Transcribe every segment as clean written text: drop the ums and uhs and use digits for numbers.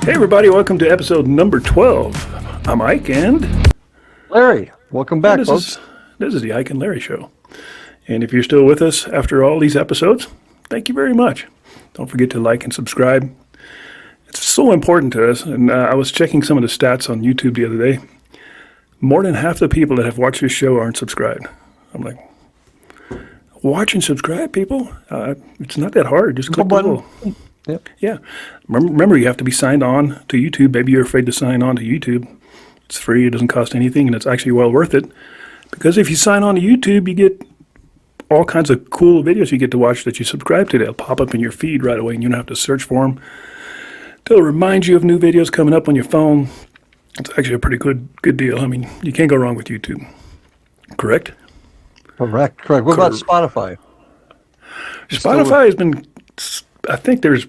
Hey everybody, welcome to episode number 12. I'm Ike and... Larry. Welcome back, folks. This is the Ike and Larry Show. And if you're still with us after all these episodes, thank you very much. Don't forget to like and subscribe. It's so important to us. And I was checking some of the stats on YouTube the other day. More than half the people that have watched this show aren't subscribed. I'm like, watch and subscribe, people? It's not that hard. Just click the little... Yep. Yeah. Remember, you have to be signed on to YouTube. Maybe you're afraid to sign on to YouTube. It's free. It doesn't cost anything, and it's actually well worth it. Because if you sign on to YouTube, you get all kinds of cool videos you get to watch that you subscribe to. They'll pop up in your feed right away, and you don't have to search for them. They'll remind you of new videos coming up on your phone. It's actually a pretty good deal. I mean, you can't go wrong with YouTube. Correct? Correct. What about Spotify? Spotify has been... I think there's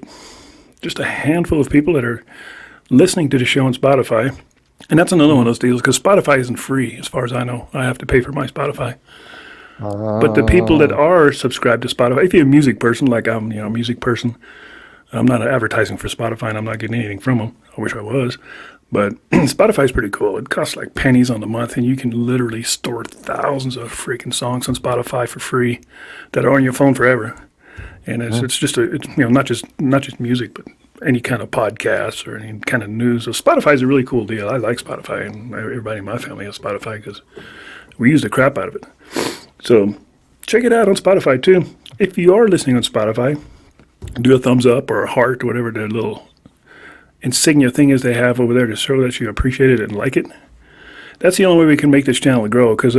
just a handful of people that are listening to the show on Spotify. And that's another one of those deals because Spotify isn't free, as far as I know. I have to pay for my Spotify. But the people that are subscribed to Spotify, if you're a music person, like I'm a music person, I'm not advertising for Spotify and I'm not getting anything from them. I wish I was. But Spotify is pretty cool. It costs like pennies on the month, and you can literally store thousands of freaking songs on Spotify for free that are on your phone forever. And it's just not just music, but any kind of podcasts or any kind of news. So Spotify is a really cool deal. I like Spotify, and everybody in my family has Spotify because we use the crap out of it. So check it out on Spotify too. If you are listening on Spotify, do a thumbs up or a heart or whatever the little insignia thing is they have over there to show that you appreciate it and like it. That's the only way we can make this channel grow because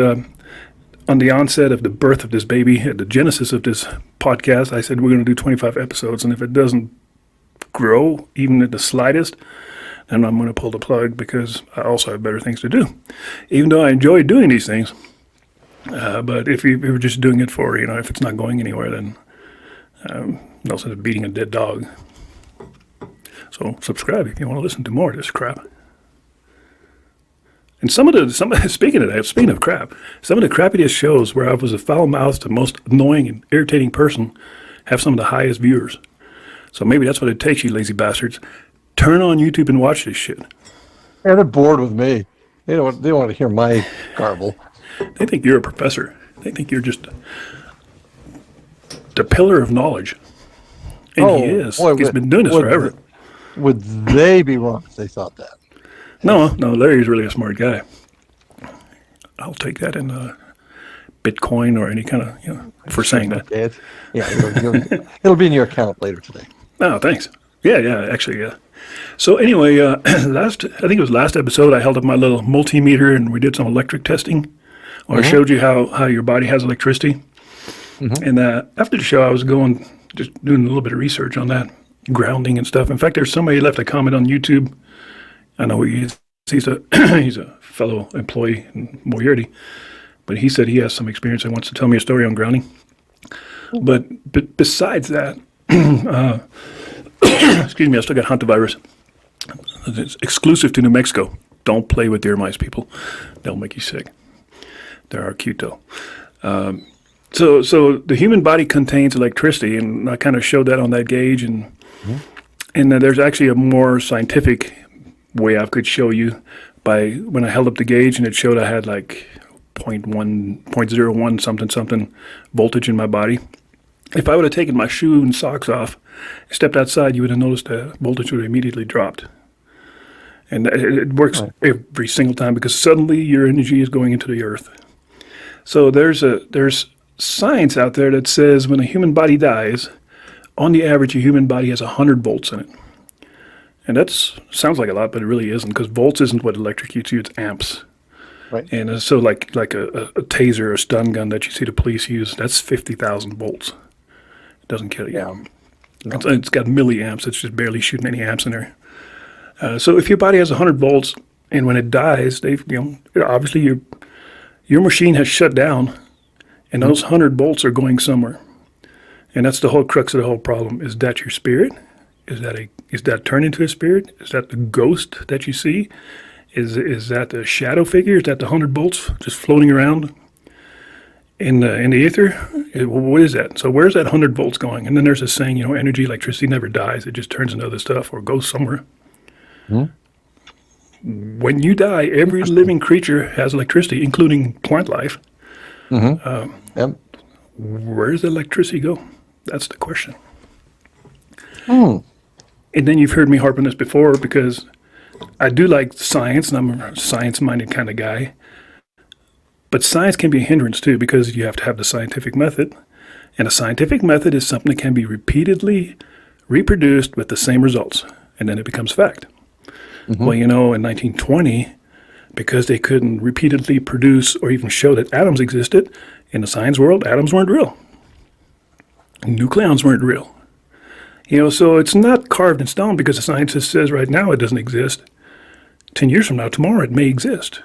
on the onset of the birth of this baby, at the genesis of this podcast, I said we're going to do 25 episodes, and if it doesn't grow even at the slightest, then I'm going to pull the plug because I also have better things to do. Even though I enjoy doing these things, but if you're just doing it for, if it's not going anywhere, then no sense of beating a dead dog. So subscribe if you want to listen to more of this crap. And speaking of crap, some of the crappiest shows where I was a foul-mouthed, the most annoying and irritating person have some of the highest viewers. So maybe that's what it takes, you lazy bastards. Turn on YouTube and watch this shit. Yeah, they're bored with me. They don't want to hear my garble. They think you're a professor. They think you're just the pillar of knowledge. And he is. Boy, he's been doing this forever. Would they be wrong if they thought that? No, Larry's really a smart guy. I'll take that in Bitcoin or any kind of, for saying that. Yeah, it'll be in your account later today. Oh, thanks. Yeah, actually, yeah. So anyway, I think it was last episode, I held up my little multimeter and we did some electric testing. Or I showed you how your body has electricity. Mm-hmm. And after the show, I was just doing a little bit of research on that, grounding and stuff. In fact, there's somebody left a comment on YouTube. I know he is. He's a fellow employee in Moriarty, but he said he has some experience and wants to tell me a story on grounding. But besides that, excuse me, I still got hantavirus. It's exclusive to New Mexico. Don't play with deer mice, people. They'll make you sick. They are cute though. So the human body contains electricity, and I kind of showed that on that gauge, and there's actually a more scientific way I could show you by when I held up the gauge and it showed I had like 0.01 something voltage in my body. If I would have taken my shoe and socks off, stepped outside, you would have noticed the voltage would have immediately dropped. And it works every single time because suddenly your energy is going into the earth. So there's science out there that says when a human body dies, on the average, a human body has 100 volts in it. And that sounds like a lot, but it really isn't, because volts isn't what electrocutes you, it's amps. Right. And so like a taser or a stun gun that you see the police use, that's 50,000 volts. It doesn't kill you. Yeah. No. It's got milliamps. It's just barely shooting any amps in there. So if your body has 100 volts, and when it dies, obviously your machine has shut down, and those 100 volts are going somewhere. And that's the whole crux of the whole problem. Is that your spirit? Is that turned into a spirit? Is that the ghost that you see? Is that the shadow figure? Is that the 100 volts just floating around in the ether? What is that? So where's that 100 volts going? And then there's this saying, energy, electricity never dies. It just turns into other stuff or goes somewhere. When you die, every living creature has electricity, including plant life. Yep. Where does the electricity go? That's the question. Hmm. And then you've heard me harp on this before because I do like science, and I'm a science-minded kind of guy. But science can be a hindrance too because you have to have the scientific method. And a scientific method is something that can be repeatedly reproduced with the same results. And then it becomes fact. Well, in 1920, because they couldn't repeatedly produce or even show that atoms existed, in the science world, atoms weren't real. Nucleons weren't real. So it's not carved in stone because a scientist says right now it doesn't exist. 10 years from now, tomorrow, it may exist.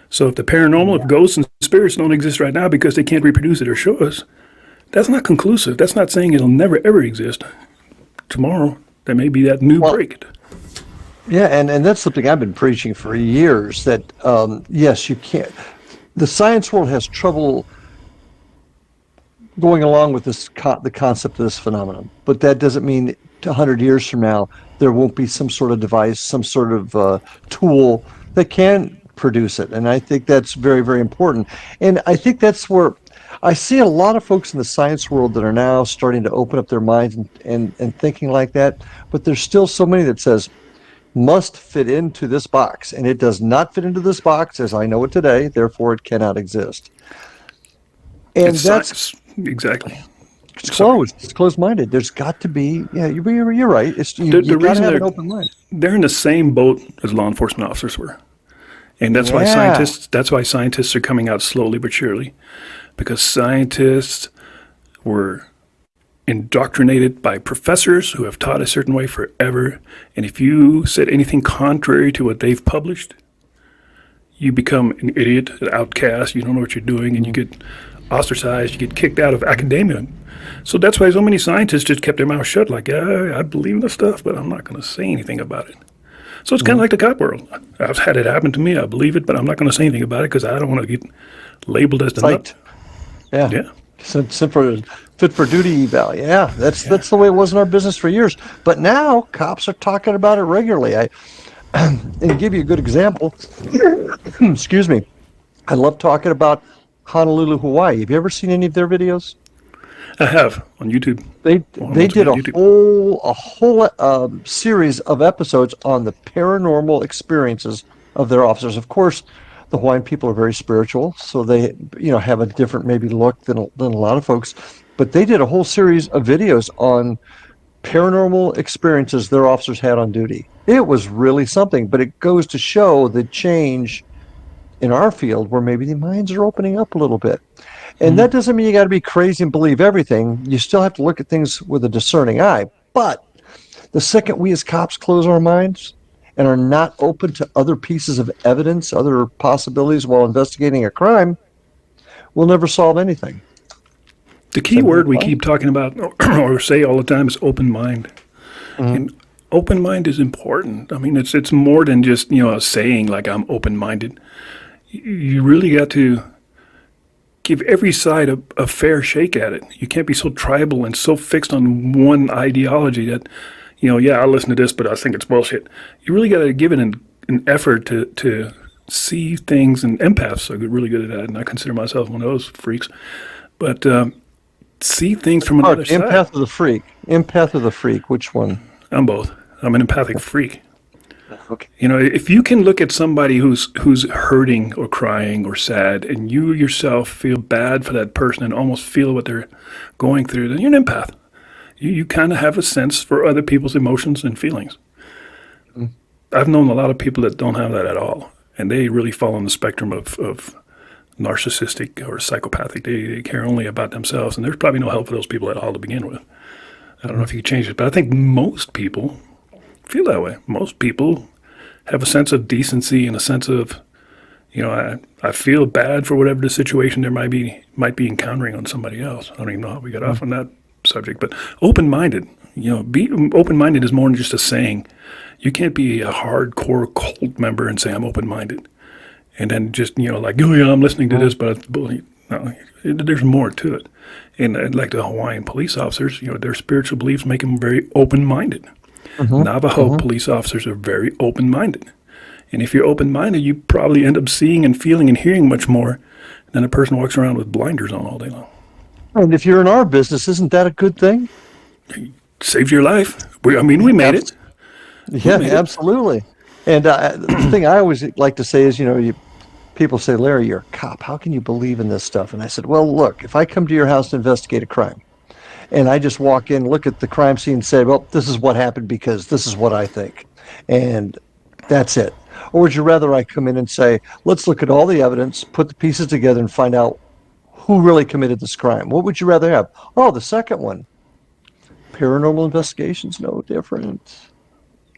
So if the paranormal, if ghosts and spirits don't exist right now because they can't reproduce it or show us, that's not conclusive. That's not saying it'll never, ever exist. Tomorrow, there may be that new break. Yeah, and that's something I've been preaching for years, that, yes, you can't. The science world has trouble going along with the concept of this phenomenon. But that doesn't mean 100 years from now, there won't be some sort of device, some sort of tool that can produce it. And I think that's very, very important. And I think that's where I see a lot of folks in the science world that are now starting to open up their minds and thinking like that. But there's still so many that says, must fit into this box, and it does not fit into this box as I know it today, therefore it cannot exist. And that's exactly. It's closed. It's closed-minded. There's got to be, you're right. You got to have an open mind. They're in the same boat as law enforcement officers were. And that's why scientists are coming out slowly but surely, because scientists were indoctrinated by professors who have taught a certain way forever. And if you said anything contrary to what they've published, you become an idiot, an outcast, you don't know what you're doing, and you get ostracized, you get kicked out of academia. So that's why so many scientists just kept their mouth shut, like, yeah, I believe in this stuff, but I'm not going to say anything about it. So it's kind of like the cop world. I've had it happen to me, I believe it, but I'm not going to say anything about it because I don't want to get labeled as the nut. Yeah. Fit for duty eval. Yeah, that's the way it was in our business for years. But now cops are talking about it regularly. And give you a good example. Excuse me. I love talking about Honolulu, Hawaii. Have you ever seen any of their videos? I have on YouTube. They did a whole series of episodes on the paranormal experiences of their officers. Of course, the Hawaiian people are very spiritual, so they have a different maybe look than a lot of folks. But they did a whole series of videos on paranormal experiences their officers had on duty. It was really something, but it goes to show the change in our field where maybe the minds are opening up a little bit. And that doesn't mean you got to be crazy and believe everything. You still have to look at things with a discerning eye. But the second we as cops close our minds and are not open to other pieces of evidence, other possibilities while investigating a crime, we'll never solve anything. The key word we keep talking about or say all the time is open mind. And open mind is important. I mean, it's more than just, a saying like I'm open-minded. You really got to give every side a fair shake at it. You can't be so tribal and so fixed on one ideology that, I listen to this, but I think it's bullshit. You really got to give it an effort to see things, and empaths are really good at that, and I consider myself one of those freaks. But see things from another side. Empath or the freak? Empath or the freak? Which one? I'm both. I'm an empathic freak. Okay. If you can look at somebody who's hurting or crying or sad, and you yourself feel bad for that person and almost feel what they're going through, then you're an empath. You kind of have a sense for other people's emotions and feelings. I've known a lot of people that don't have that at all, and they really fall on the spectrum of narcissistic or psychopathic. They care only about themselves, and there's probably no help for those people at all to begin with. I don't know if you can change it, but I think most people feel that way. Most people have a sense of decency and a sense of, I feel bad for whatever the situation there might be encountering on somebody else. I don't even know how we got off on that subject, but open-minded. Be open-minded is more than just a saying. You can't be a hardcore cult member and say I'm open-minded, and then just I'm listening to this, but no, there's more to it. And like the Hawaiian police officers, their spiritual beliefs make them very open-minded. Navajo police officers are very open-minded. And if you're open-minded, you probably end up seeing and feeling and hearing much more than a person walks around with blinders on all day long. And if you're in our business, isn't that a good thing? It saves your life. We made it. Yeah, absolutely. And the thing I always like to say is, people say, Larry, you're a cop. How can you believe in this stuff? And I said, well, look, if I come to your house to investigate a crime, and I just walk in, look at the crime scene and say, well, this is what happened because this is what I think. And that's it. Or would you rather I come in and say, let's look at all the evidence, put the pieces together and find out who really committed this crime? What would you rather have? Oh, the second one. Paranormal investigation's no different.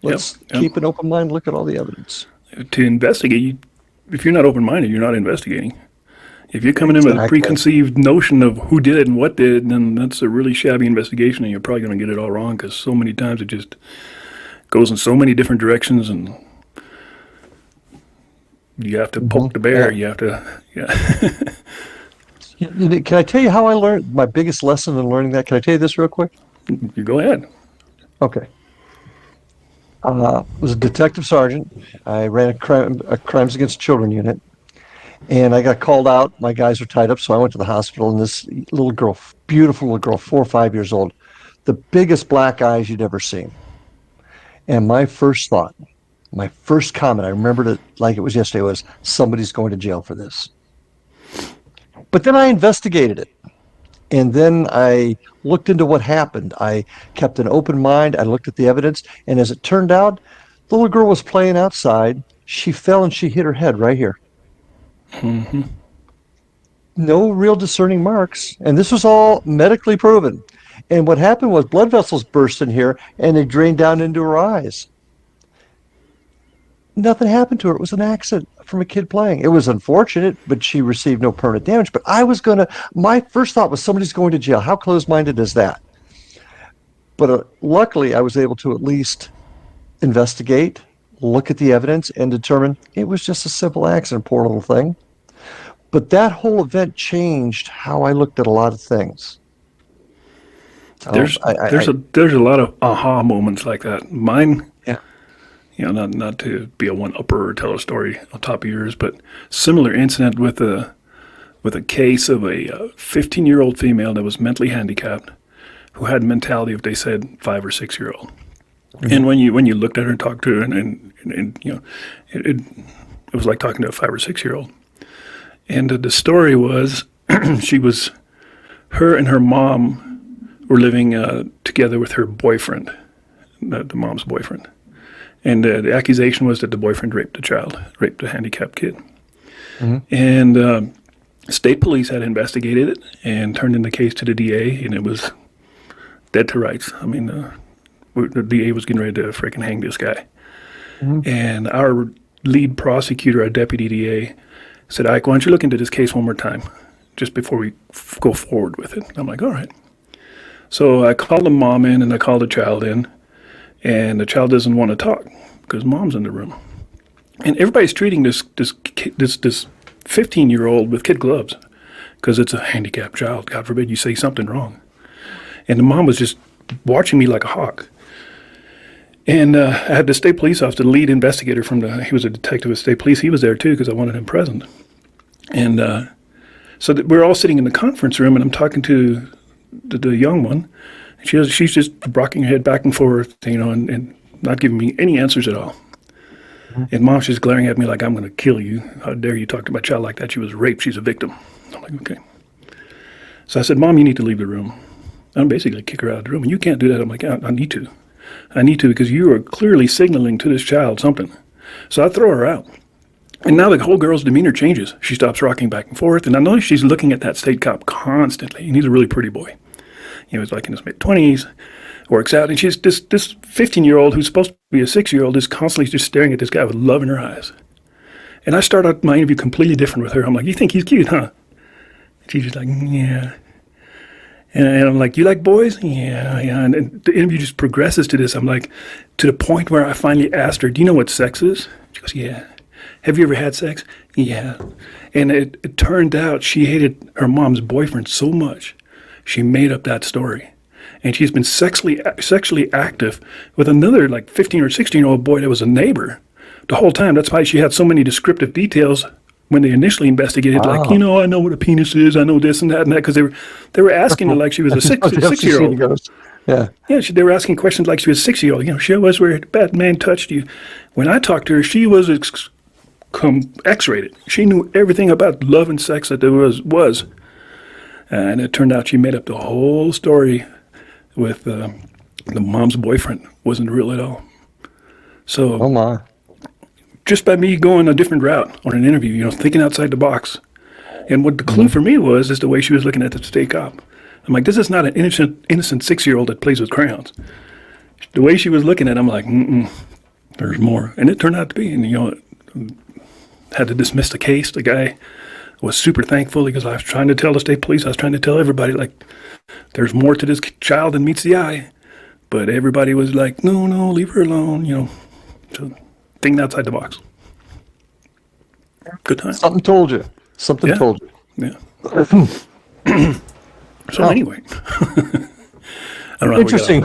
Let's keep an open mind, look at all the evidence. To investigate, if you're not open-minded, you're not investigating. If you're coming in with a preconceived notion of who did it and what did, then that's a really shabby investigation, and you're probably going to get it all wrong because so many times it just goes in so many different directions, and you have to poke the bear. You have to, Can I tell you how I learned my biggest lesson in learning that? Can I tell you this real quick? You go ahead. Okay. I was a detective sergeant. I ran a crimes against children unit, and I got called out. My guys were tied up, so I went to the hospital, and this little girl, beautiful little girl, 4 or 5 years old, the biggest black eyes you'd ever seen. And my first thought, my first comment, I remembered it like it was yesterday, was somebody's going to jail for this. But then I investigated it. And then I looked into what happened. I kept an open mind. I looked at the evidence. And as it turned out, the little girl was playing outside. She fell and she hit her head right here. Mm-hmm. No real discerning marks. And this was all medically proven. And what happened was blood vessels burst in here and they drained down into her eyes. Nothing happened to her. It was an accident from a kid playing. It was unfortunate, but she received no permanent damage. But my first thought was somebody's going to jail. How close-minded is that? But luckily, I was able to at least investigate, look at the evidence, and determine it was just a simple accident, poor little thing. But that whole event changed how I looked at a lot of things. There's a lot of aha moments like that. Mine. Not to be a one-upper or tell a story on top of yours, but similar incident with a case of a 15-year-old female that was mentally handicapped who had mentality of, they said, 5 or 6-year-old. Mm-hmm. And when you looked at her and talked to her, and it was like talking to a 5 or 6-year-old. And the story was her and her mom were living together with her boyfriend, the mom's boyfriend. And the accusation was that the boyfriend raped a handicapped kid. Mm-hmm. And state police had investigated it and turned in the case to the DA, and it was dead to rights. I mean, the DA was getting ready to freaking hang this guy. Mm-hmm. And our lead prosecutor, our deputy DA, said, Ike, why don't you look into this case one more time just before we go forward with it? I'm like, all right. So I called the mom in and I called the child in. And the child doesn't want to talk because mom's in the room. And everybody's treating this 15-year-old with kid gloves because it's a handicapped child. God forbid you say something wrong. And the mom was just watching me like a hawk. And I had the state police officer, the lead investigator he was a detective with state police. He was there too because I wanted him present. And so we're all sitting in the conference room, and I'm talking to the young one. She's just rocking her head back and forth, and not giving me any answers at all. Mm-hmm. And mom's just glaring at me like, I'm going to kill you. How dare you talk to my child like that? She was raped. She's a victim. I'm like, okay. So I said, Mom, you need to leave the room. I'm basically kick her out of the room. And you can't do that. I'm like, I need to. I need to because you are clearly signaling to this child something. So I throw her out. And now the whole girl's demeanor changes. She stops rocking back and forth. And I notice she's looking at that state cop constantly. And he's a really pretty boy. He's like in his mid-20s, works out, and she's this 15-year-old who's supposed to be a 6-year-old is constantly just staring at this guy with love in her eyes. And I start out my interview completely different with her. I'm like, you think he's cute, huh? And she's just like, yeah. And I'm like, you like boys? Yeah. And the interview just progresses to this. I'm like, to the point where I finally asked her, do you know what sex is? She goes, yeah. Have you ever had sex? Yeah. And it turned out she hated her mom's boyfriend so much. She made up that story. and she's been sexually active with another like 15 or 16-year-old boy that was a neighbor the whole time. That's why she had so many descriptive details when they initially investigated. Like, Wow. you know, I know what a penis is, I know this and that, because they were asking her like she was a six-year-old. Yeah. Yeah, they were asking questions like she was a 6-year-old. You know, show us where that man touched you. When I talked to her, she was X-rated. She knew everything about love and sex that there was. And it turned out she made up the whole story with the mom's boyfriend. Wasn't real at all. So, Oh my. just by me going a different route on an interview, you know, thinking outside the box. And what the clue for me was is the way she was looking at the state cop. I'm like, this is not an innocent 6-year-old that plays with crayons. The way she was looking at it, I'm like, there's more. And it turned out to be. And, you know, had to dismiss the case. The guy was super thankful because I was trying to tell the state police, I was trying to tell everybody, like, there's more to this child than meets the eye. But everybody was like, no, leave her alone, you know. So, thinking outside the box. Good time. Something told you. Something told you. Yeah. So anyway, I don't know. Interesting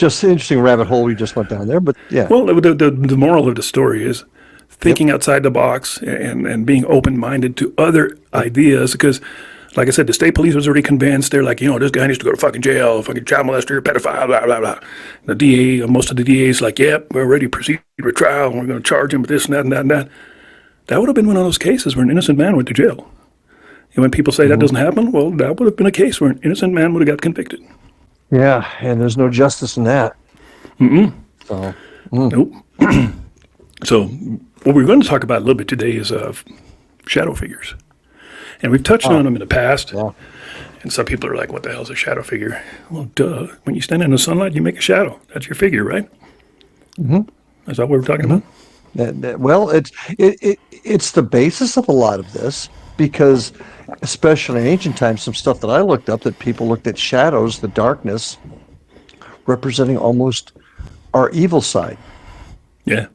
interesting rabbit hole we just went down there, but yeah. Well, the moral of the story is thinking outside the box and being open-minded to other ideas, because, like I said, the state police was already convinced. They're like, you know, this guy needs to go to fucking jail, fucking child molester, pedophile, blah, blah, blah. The DA, most of the DAs like, yep, we're ready to proceed with trial, and we're going to charge him with this and that and that and that. That would have been one of those cases where an innocent man went to jail. And when people say that doesn't happen, well, that would have been a case where an innocent man would have got convicted. Yeah, and there's no justice in that. So, Nope. So what we're going to talk about a little bit today is shadow figures. And we've touched on them in the past. Yeah. And some people are like, what the hell is a shadow figure? Well, duh. When you stand in the sunlight, you make a shadow. That's your figure, right? Is that what we're talking about? Well, it's the basis of a lot of this, because especially in ancient times, some stuff that I looked up, that people looked at shadows, the darkness, representing almost our evil side. Yeah.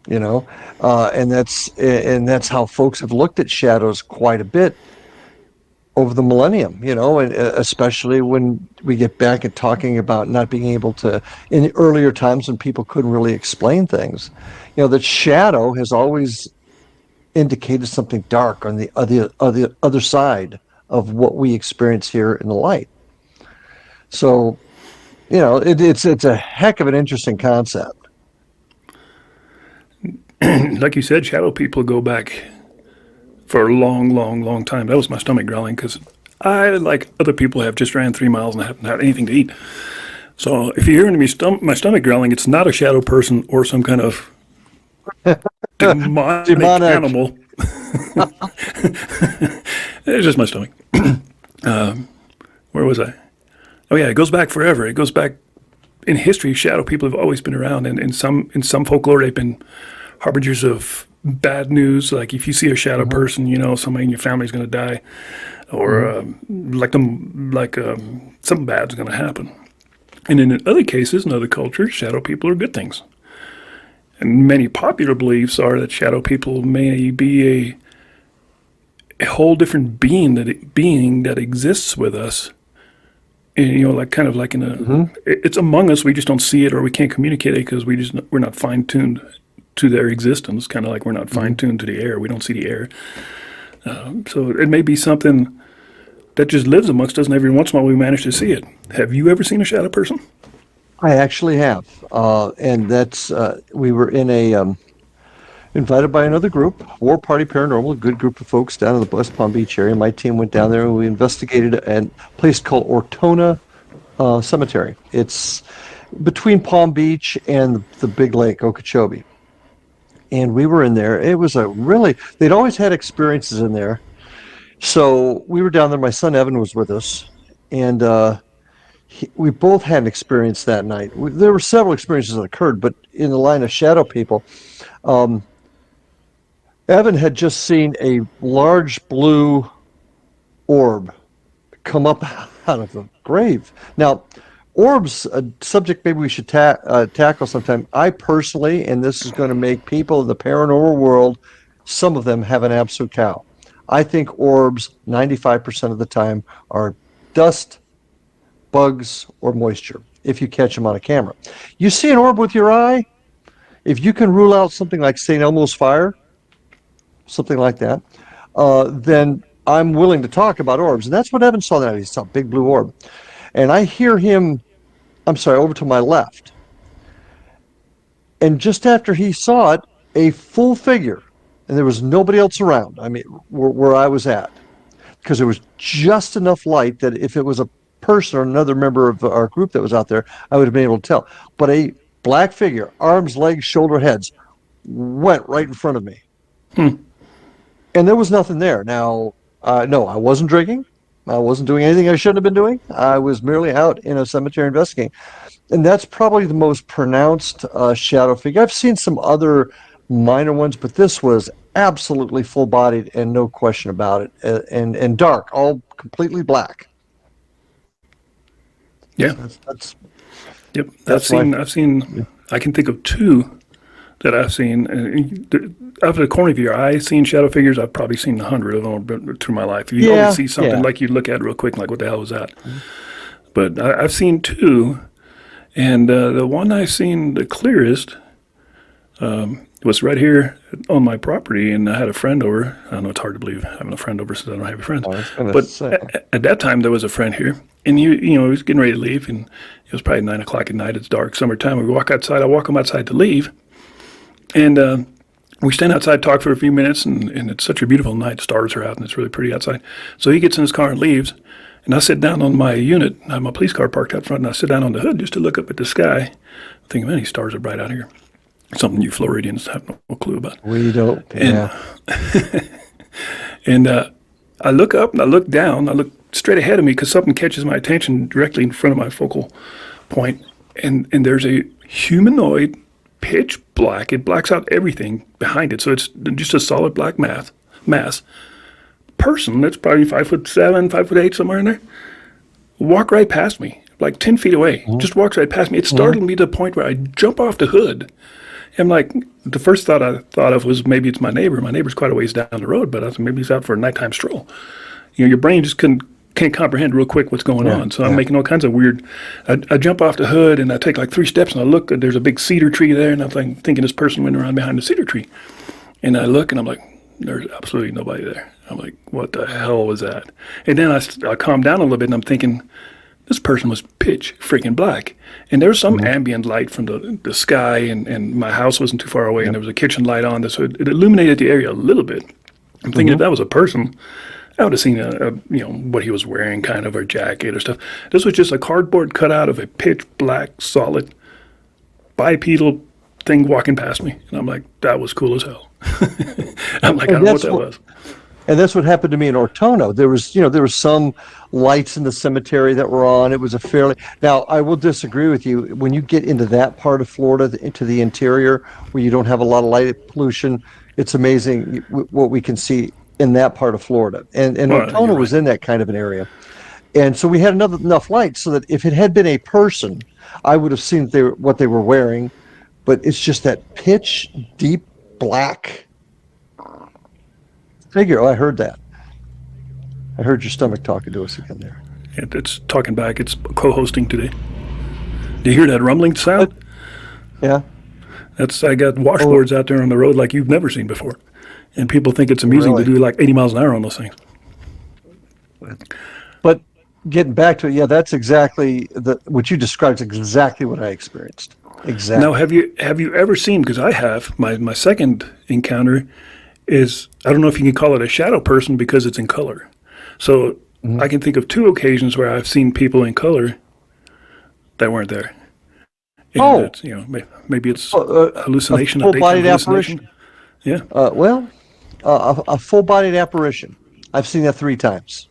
You know, and that's how folks have looked at shadows quite a bit over the millennium. You know, and especially when we get back at talking about not being able to, in the earlier times when people couldn't really explain things. You know, that shadow has always indicated something dark on the other side of what we experience here in the light. So, you know, it's a heck of an interesting concept. Like you said, shadow people go back for a long, long, long time. That was my stomach growling because I, like other people, have just ran 3 miles and haven't had anything to eat. So if you're hearing my stomach growling, it's not a shadow person or some kind of demonic animal. It's just my stomach. Where was I? Oh yeah, it goes back forever. It goes back in history. Shadow people have always been around, and in some folklore, they've been harbingers of bad news. Like if you see a shadow person, you know somebody in your family's going to die, or something bad's going to happen. And in other cases, in other cultures, shadow people are good things. And many popular beliefs are that shadow people may be a whole different being that exists with us. And, you know, like kind of like in a, it's among us. We just don't see it, or we can't communicate it because we're not fine tuned to their existence. Kind of like we're not fine tuned to the air. We don't see the air. So it may be something that just lives amongst us, and every once in a while we manage to see it. Have you ever seen a shadow person? I actually have, and that's we were in a invited by another group, War Party Paranormal, a good group of folks down in the West Palm Beach area. My team went down there and we investigated a place called Ortona Cemetery. It's between Palm Beach and the big lake, Okeechobee. And we were in there. It was they'd always had experiences in there. So we were down there. My son Evan was with us, and we both had an experience that night. There were several experiences that occurred, but in the line of shadow people, Evan had just seen a large blue orb come up out of the grave. Now, orbs, a subject maybe we should tackle sometime. I personally, and this is going to make people in the paranormal world, some of them have an absolute cow. I think orbs, 95% of the time, are dust bugs, or moisture if you catch them on a camera. You see an orb with your eye, if you can rule out something like St. Elmo's fire, something like that, then I'm willing to talk about orbs. And that's what Evan saw that night. He saw a big blue orb. And I hear him, I'm sorry, over to my left. And just after he saw it, a full figure, and there was nobody else around, I mean, where I was at, because there was just enough light that if it was a person or another member of our group that was out there, I would have been able to tell. But a black figure, arms, legs, shoulder, heads, went right in front of me. And there was nothing there. Now, no, I wasn't drinking. I wasn't doing anything I shouldn't have been doing. I was merely out in a cemetery investigating. And that's probably the most pronounced shadow figure. I've seen some other minor ones, but this was absolutely full-bodied and no question about it, and dark, all completely black. Yeah. That's Yep. I've seen. I can think of two that I've seen. Out of the corner of your eye, seeing shadow figures, I've probably seen 100 of them through my life. You always see something like you look at it real quick, like what the hell was that? But I've seen two, and the one I've seen the clearest was right here on my property, and I had a friend over. I know it's hard to believe having a friend over since I don't have any friends. But at that time, there was a friend here, and he was getting ready to leave, and it was probably 9 o'clock at night. It's dark, summertime. We walk outside. I walk him outside to leave, and we stand outside, talk for a few minutes, and it's such a beautiful night. The stars are out, and it's really pretty outside. So he gets in his car and leaves, and I sit down on my unit. I have my police car parked out front, and I sit down on the hood just to look up at the sky, thinking, man, these stars are bright out here. Something you Floridians have no clue about. We don't. Yeah. And I look up and I look down. I look straight ahead of me because something catches my attention directly in front of my focal point. And there's a humanoid, pitch black. It blacks out everything behind it. So it's just a solid black mass. Person that's probably 5'7", 5'8", somewhere in there. Walk right past me, like 10 feet away. Just walks right past me. It startled me to the point where I jump off the hood. I'm like, the first thought I thought of was maybe it's my neighbor. My neighbor's quite a ways down the road, but I thought maybe he's out for a nighttime stroll. Your brain just can't comprehend real quick what's going on. So I'm making all kinds of weird. I jump off the hood and I take like 3 steps and I look. There's a big cedar tree there, and I'm thinking this person went around behind the cedar tree. And I look and I'm like, there's absolutely nobody there. I'm like, what the hell was that? And then I calm down a little bit and I'm thinking, this person was pitch freaking black. And there was some ambient light from the sky, and my house wasn't too far away, and there was a kitchen light on, so it illuminated the area a little bit. I'm thinking if that was a person, I would have seen what he was wearing, kind of, or jacket or stuff. This was just a cardboard cutout of a pitch black, solid, bipedal thing walking past me. And I'm like, that was cool as hell. I'm like, I don't know what that was. And that's what happened to me in Ortona. There was some lights in the cemetery that were on. It was a fairly. Now, I will disagree with you. When you get into that part of Florida, into the interior, where you don't have a lot of light pollution, it's amazing what we can see in that part of Florida. And Ortona was in that kind of an area. And so we had enough light so that if it had been a person, I would have seen what they were wearing. But it's just that pitch deep black figure. Oh, I heard that. I heard your stomach talking to us again there. It's talking back. It's co-hosting today. Do you hear that rumbling sound? Yeah. I got washboards out there on the road like you've never seen before. And people think it's amusing to do like 80 miles an hour on those things. But getting back to it, that's exactly what you described is exactly what I experienced. Exactly. Now, have you ever seen, because I have, my second encounter is, I don't know if you can call it a shadow person because it's in color. So I can think of 2 occasions where I've seen people in color that weren't there. And maybe it's hallucination. A full-bodied apparition. Yeah. A full-bodied apparition. I've seen that 3 times.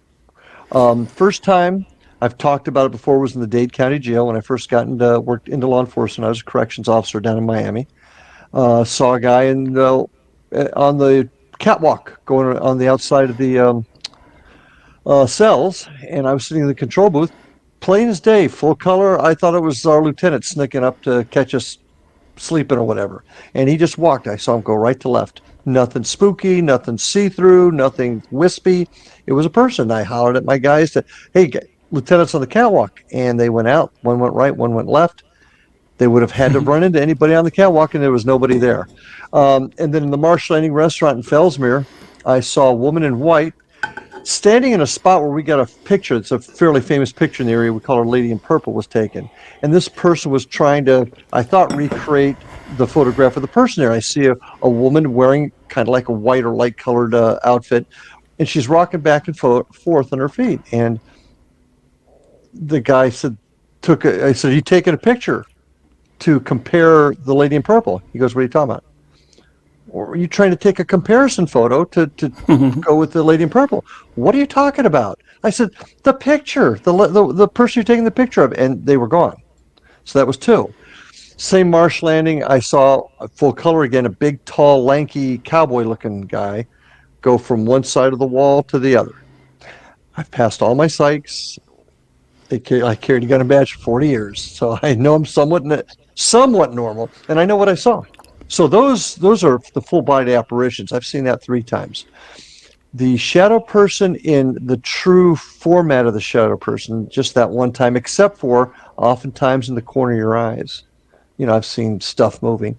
First time, I've talked about it before, was in the Dade County Jail when I first worked into law enforcement. I was a corrections officer down in Miami. Saw a guy on the catwalk going on the outside of the cells, and I was sitting in the control booth, plain as day, full color. I thought it was our lieutenant sneaking up to catch us sleeping or whatever. And he just walked. I saw him go right to left. Nothing spooky, nothing see-through, nothing wispy. It was a person. I hollered at my guys hey, lieutenants on the catwalk, and they went out. One went right, one went left. They would have had to run into anybody on the catwalk, and there was nobody there. And then in the Marsh Landing restaurant in Fellsmere, I saw a woman in white standing in a spot where we got a picture. It's a fairly famous picture in the area. We call her Lady in Purple was taken. And this person was trying to, I thought, recreate the photograph of the person there. I see a woman wearing kind of like a white or light colored outfit, and she's rocking back and forth on her feet. And the guy said, I said, you taking a picture to compare the Lady in Purple? He goes, what are you talking about? Or are you trying to take a comparison photo to go with the Lady in Purple? What are you talking about? I said, the picture, the person you're taking the picture of, and they were gone. So that was two. Same Marsh Landing, I saw full color again, a big, tall, lanky, cowboy-looking guy go from one side of the wall to the other. I've passed all my psychs. I carried a gun and badge for 40 years, so I know I'm somewhat normal, and I know what I saw. So those are the full-body apparitions. I've seen that 3 times. The shadow person in the true format of the shadow person, just that one time, except for oftentimes in the corner of your eyes. I've seen stuff moving.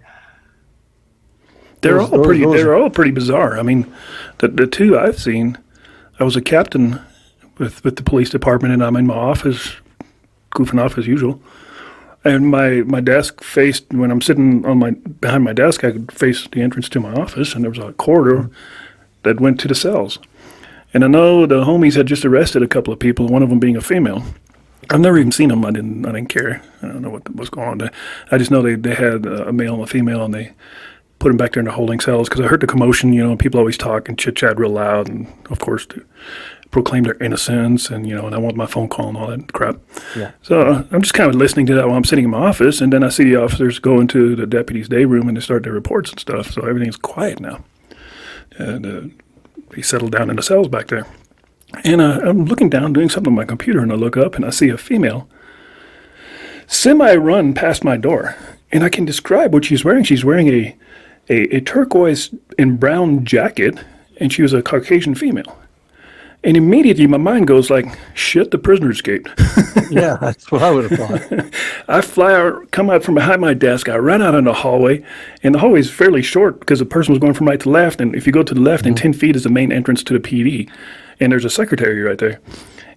They're all pretty bizarre. I mean, the 2 I've seen, I was a captain with the police department, and I'm in my office, goofing off as usual. And my desk faced, when I'm sitting behind my desk, I could face the entrance to my office, and there was a corridor that went to the cells. And I know the homies had just arrested a couple of people, one of them being a female. I've never even seen them. I didn't care. I don't know what was going on. I just know they had a male and a female, and they put them back there in the holding cells because I heard the commotion. And people always talk and chit-chat real loud, and of course to proclaim their innocence, and and I want my phone call and all that crap. Yeah. So I'm just kind of listening to that while I'm sitting in my office, and then I see the officers go into the deputy's day room and they start their reports and stuff. So everything's quiet now, and they settle down in the cells back there. And I'm looking down, doing something on my computer, and I look up and I see a female semi-run past my door, and I can describe what she's wearing. She's wearing a turquoise and brown jacket, and she was a Caucasian female. And immediately my mind goes like, shit, the prisoner escaped. Yeah, that's what I would have thought. I come out from behind my desk. I run out in the hallway, and the hallway is fairly short because the person was going from right to left. And if you go to the left, in 10 feet is the main entrance to the PD, and there's a secretary right there.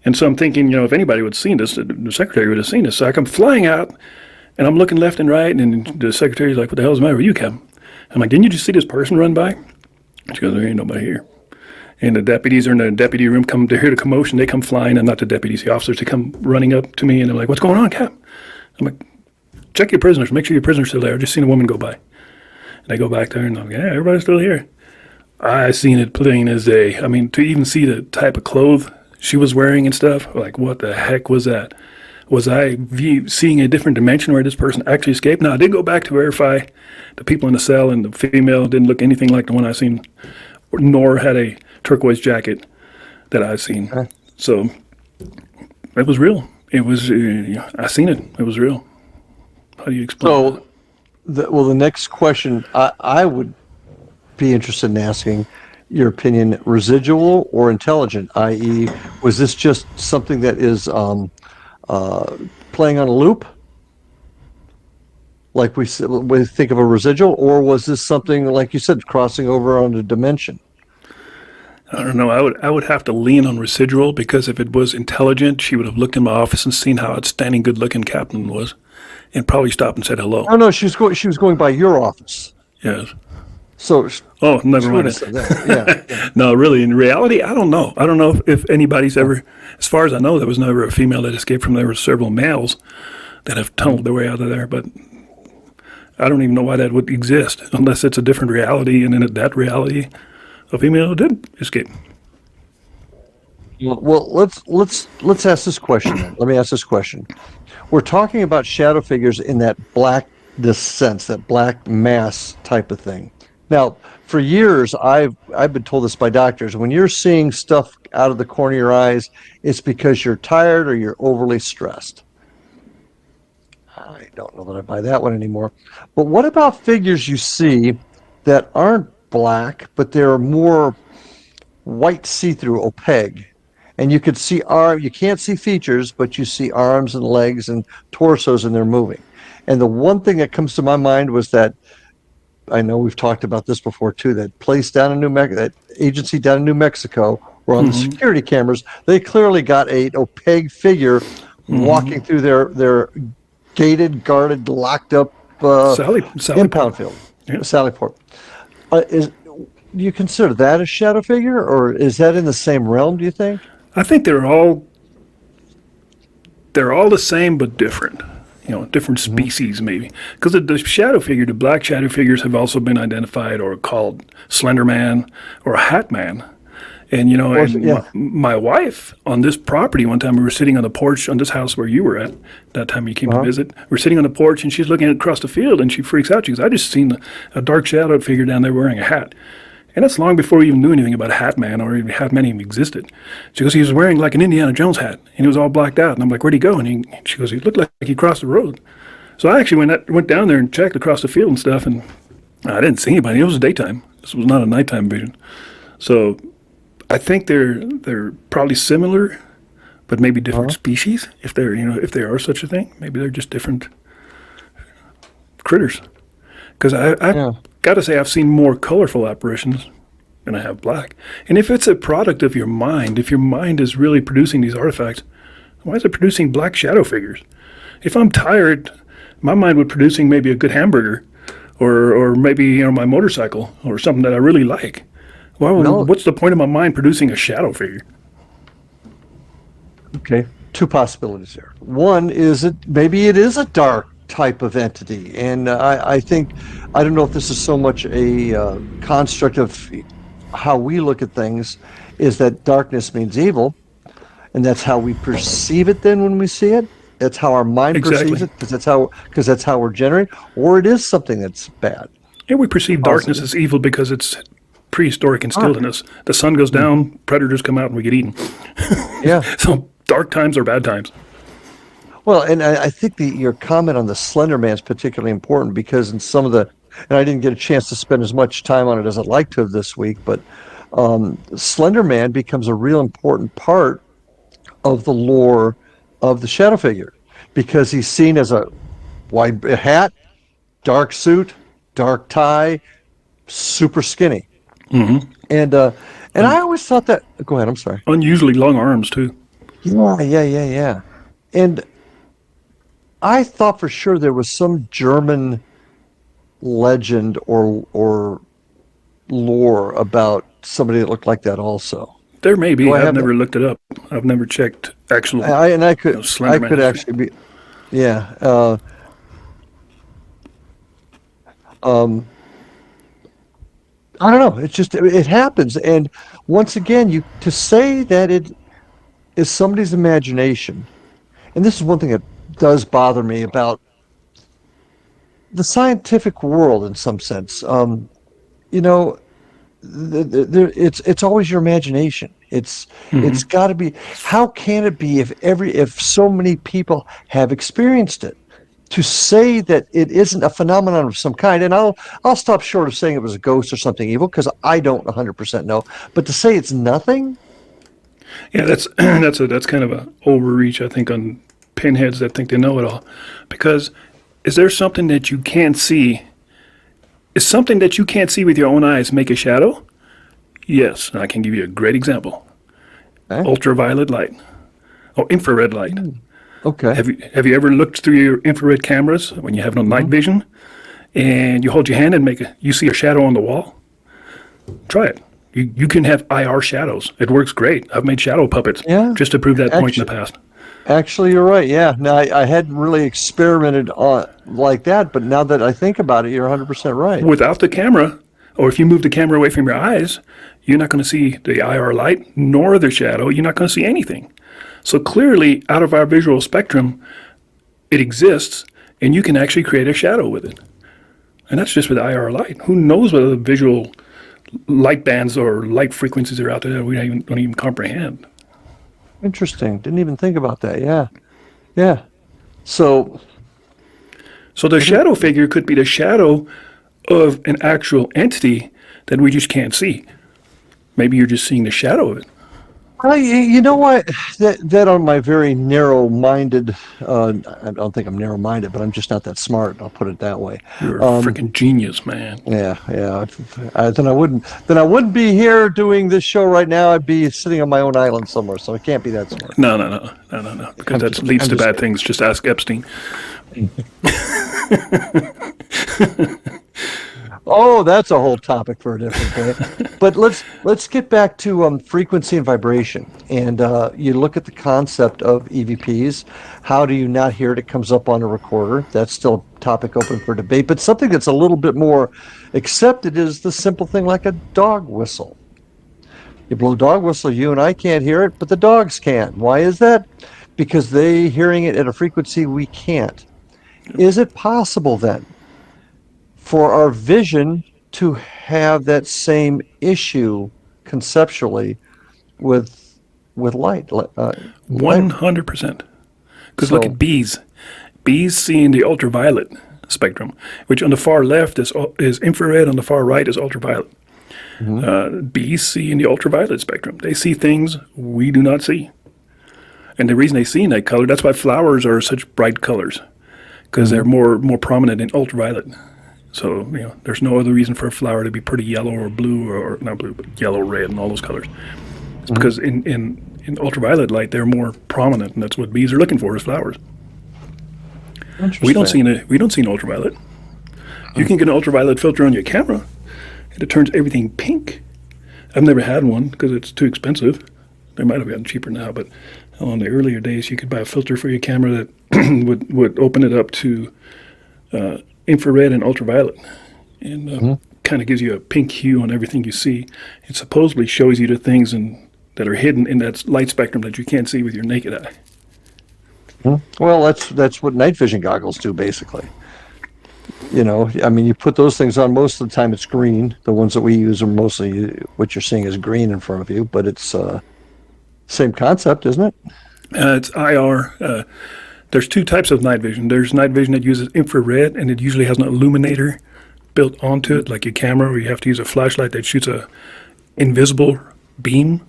And so I'm thinking, if anybody would have seen this, the secretary would have seen this. So I come flying out, and I'm looking left and right, and the secretary's like, what the hell is the matter with you, Kevin? I'm like, didn't you just see this person run by? She goes, there ain't nobody here. And the deputies are in the deputy room, come to hear the commotion. They come flying, and not the deputies, the officers. They come running up to me, and they're like, what's going on, Cap? I'm like, check your prisoners. Make sure your prisoners are still there. I just seen a woman go by. And I go back there, and I'm like, yeah, everybody's still here. I seen it plain as day. I mean, to even see the type of clothes she was wearing and stuff, like, what the heck was that? Was I seeing a different dimension where this person actually escaped? Now, I did go back to verify the people in the cell, and the female didn't look anything like the one I seen, nor had a turquoise jacket that I've seen. Okay. So it was real. It was, I seen it. It was real. How do you explain that? The next question I would be interested in asking your opinion, residual or intelligent, i.e., was this just something that is playing on a loop? Like we think of a residual, or was this something, like you said, crossing over on a dimension? I don't know. I would have to lean on residual, because if it was intelligent, she would have looked in my office and seen how outstanding, good-looking Captain was, and probably stopped and said hello. Oh no, she was going by your office. Yes. So. Oh, never mind. Yeah. No, really. In reality, I don't know. I don't know if anybody's ever, as far as I know, there was never a female that escaped from there. There were several males that have tunneled their way out of there, but I don't even know why that would exist, unless it's a different reality, and in that reality, a female did escape. Well, let's ask this question then. Let me ask this question. We're talking about shadow figures in that blackness sense, that black mass type of thing. Now, for years, I've been told this by doctors. When you're seeing stuff out of the corner of your eyes, it's because you're tired or you're overly stressed. I don't know that I buy that one anymore. But what about figures you see that aren't black, but they're more white, see-through, opaque, and you could see you can't see features, but you see arms and legs and torsos, and they're moving. And the one thing that comes to my mind was that, I know we've talked about this before too, that place down in that agency down in New Mexico, where on the security cameras, they clearly got a opaque figure walking through their gated, guarded, locked up Sally impound field, Sallyport. Do you consider that a shadow figure, or is that in the same realm, do you think? I think they're all the same but different. Different species maybe. Because the shadow figure, the black shadow figures have also been identified or called Slender Man or Hat Man. And, my wife on this property, one time we were sitting on the porch on this house where you were at, that time you came to visit. We're sitting on the porch and she's looking across the field and she freaks out. She goes, I just seen a dark shadow figure down there wearing a hat. And that's long before we even knew anything about Hat Man or even Hat Man even existed. She goes, he was wearing like an Indiana Jones hat and he was all blacked out. And I'm like, where'd he go? And she goes, he looked like he crossed the road. So I actually went down there and checked across the field and stuff, and I didn't see anybody. It was daytime. This was not a nighttime vision. So I think they're probably similar, but maybe different species. If they are such a thing, maybe they're just different critters. Because I got to say, I've seen more colorful apparitions than I have black. And if it's a product of your mind, if your mind is really producing these artifacts, why is it producing black shadow figures? If I'm tired, my mind would producing maybe a good hamburger, or maybe my motorcycle or something that I really like. What's the point of my mind producing a shadow figure? Okay, two possibilities here. One is maybe it is a dark type of entity, and I think, I don't know if this is so much a construct of how we look at things, is that darkness means evil, and that's how we perceive it then when we see it. That's how our mind perceives it, because that's how we're generated, or it is something that's bad. Yeah, we perceive darkness as evil because it's prehistoric instilled in us. The sun goes down, predators come out, and we get eaten. Yeah. So dark times are bad times. Well, and I think your comment on the Slender Man is particularly important, because in some of and I didn't get a chance to spend as much time on it as I'd like to have this week, but Slender Man becomes a real important part of the lore of the shadow figure, because he's seen as a white hat, dark suit, dark tie, super skinny. And I always thought that. Go ahead. I'm sorry. Unusually long arms too. Yeah. And I thought for sure there was some German legend or lore about somebody that looked like that also. There may be. I've never looked it up. I've never checked actual. I could actually be. Yeah. I don't know. It's just, it happens. And once again, to say that it is somebody's imagination, and this is one thing that does bother me about the scientific world in some sense. It's always your imagination. It's got to be. How can it be if so many people have experienced it? To say that it isn't a phenomenon of some kind, and I'll stop short of saying it was a ghost or something evil, because I don't 100% know. But to say it's nothing, yeah, that's kind of an overreach, I think, on pinheads that think they know it all. Because is there something that you can't see? Is something that you can't see with your own eyes make a shadow? Yes, and I can give you a great example. Okay. Ultraviolet light, or infrared light. Okay. Have you ever looked through your infrared cameras when you have no night vision, and you hold your hand and you see a shadow on the wall? Try it. You can have IR shadows. It works great. I've made shadow puppets just to prove that point in the past. Actually, you're right. Yeah. Now, I hadn't really experimented on like that, but now that I think about it, you're 100% right. Without the camera, or if you move the camera away from your eyes, you're not going to see the IR light nor the shadow. You're not going to see anything. So clearly, out of our visual spectrum, it exists, and you can actually create a shadow with it. And that's just with IR light. Who knows what other visual light bands or light frequencies are out there that we don't even comprehend. Interesting. Didn't even think about that. Yeah. So the shadow figure could be the shadow of an actual entity that we just can't see. Maybe you're just seeing the shadow of it. You know what? That on my very narrow-minded, I don't think I'm narrow-minded, but I'm just not that smart. I'll put it that way. You're a freaking genius, man. Yeah. Then I wouldn't be here doing this show right now. I'd be sitting on my own island somewhere. So I can't be that smart. No. Because that leads to bad things. Just ask Epstein. Oh, that's a whole topic for a different day. But let's get back to frequency and vibration. And you look at the concept of EVPs. How do you not hear it? It comes up on a recorder. That's still a topic open for debate. But something that's a little bit more accepted is the simple thing like a dog whistle. You blow a dog whistle, you and I can't hear it, but the dogs can. Why is that? Because they're hearing it at a frequency we can't. Is it possible then for our vision to have that same issue conceptually with light? 100%. Because look at bees. Bees see in the ultraviolet spectrum, which on the far left is infrared, on the far right is ultraviolet. Bees see in the ultraviolet spectrum. They see things we do not see. And the reason they see in that color, that's why flowers are such bright colors, because they're more prominent in ultraviolet. So, there's no other reason for a flower to be pretty yellow or blue, or not blue, but yellow, red, and all those colors. It's because in ultraviolet light, they're more prominent, and that's what bees are looking for, is flowers. We don't see an ultraviolet. You can get an ultraviolet filter on your camera, and it turns everything pink. I've never had one because it's too expensive. They might have gotten cheaper now, but on the earlier days, you could buy a filter for your camera that would open it up to infrared and ultraviolet, and kind of gives you a pink hue on everything you see. It supposedly shows you the things that are hidden in that light spectrum that you can't see with your naked eye. Well, that's what night vision goggles do, basically. You put those things on, most of the time it's green. The ones that we use are mostly, what you're seeing is green in front of you, but it's same concept, isn't it? It's IR. There's two types of night vision. There's night vision that uses infrared, and it usually has an illuminator built onto it, like your camera, where you have to use a flashlight that shoots a invisible beam,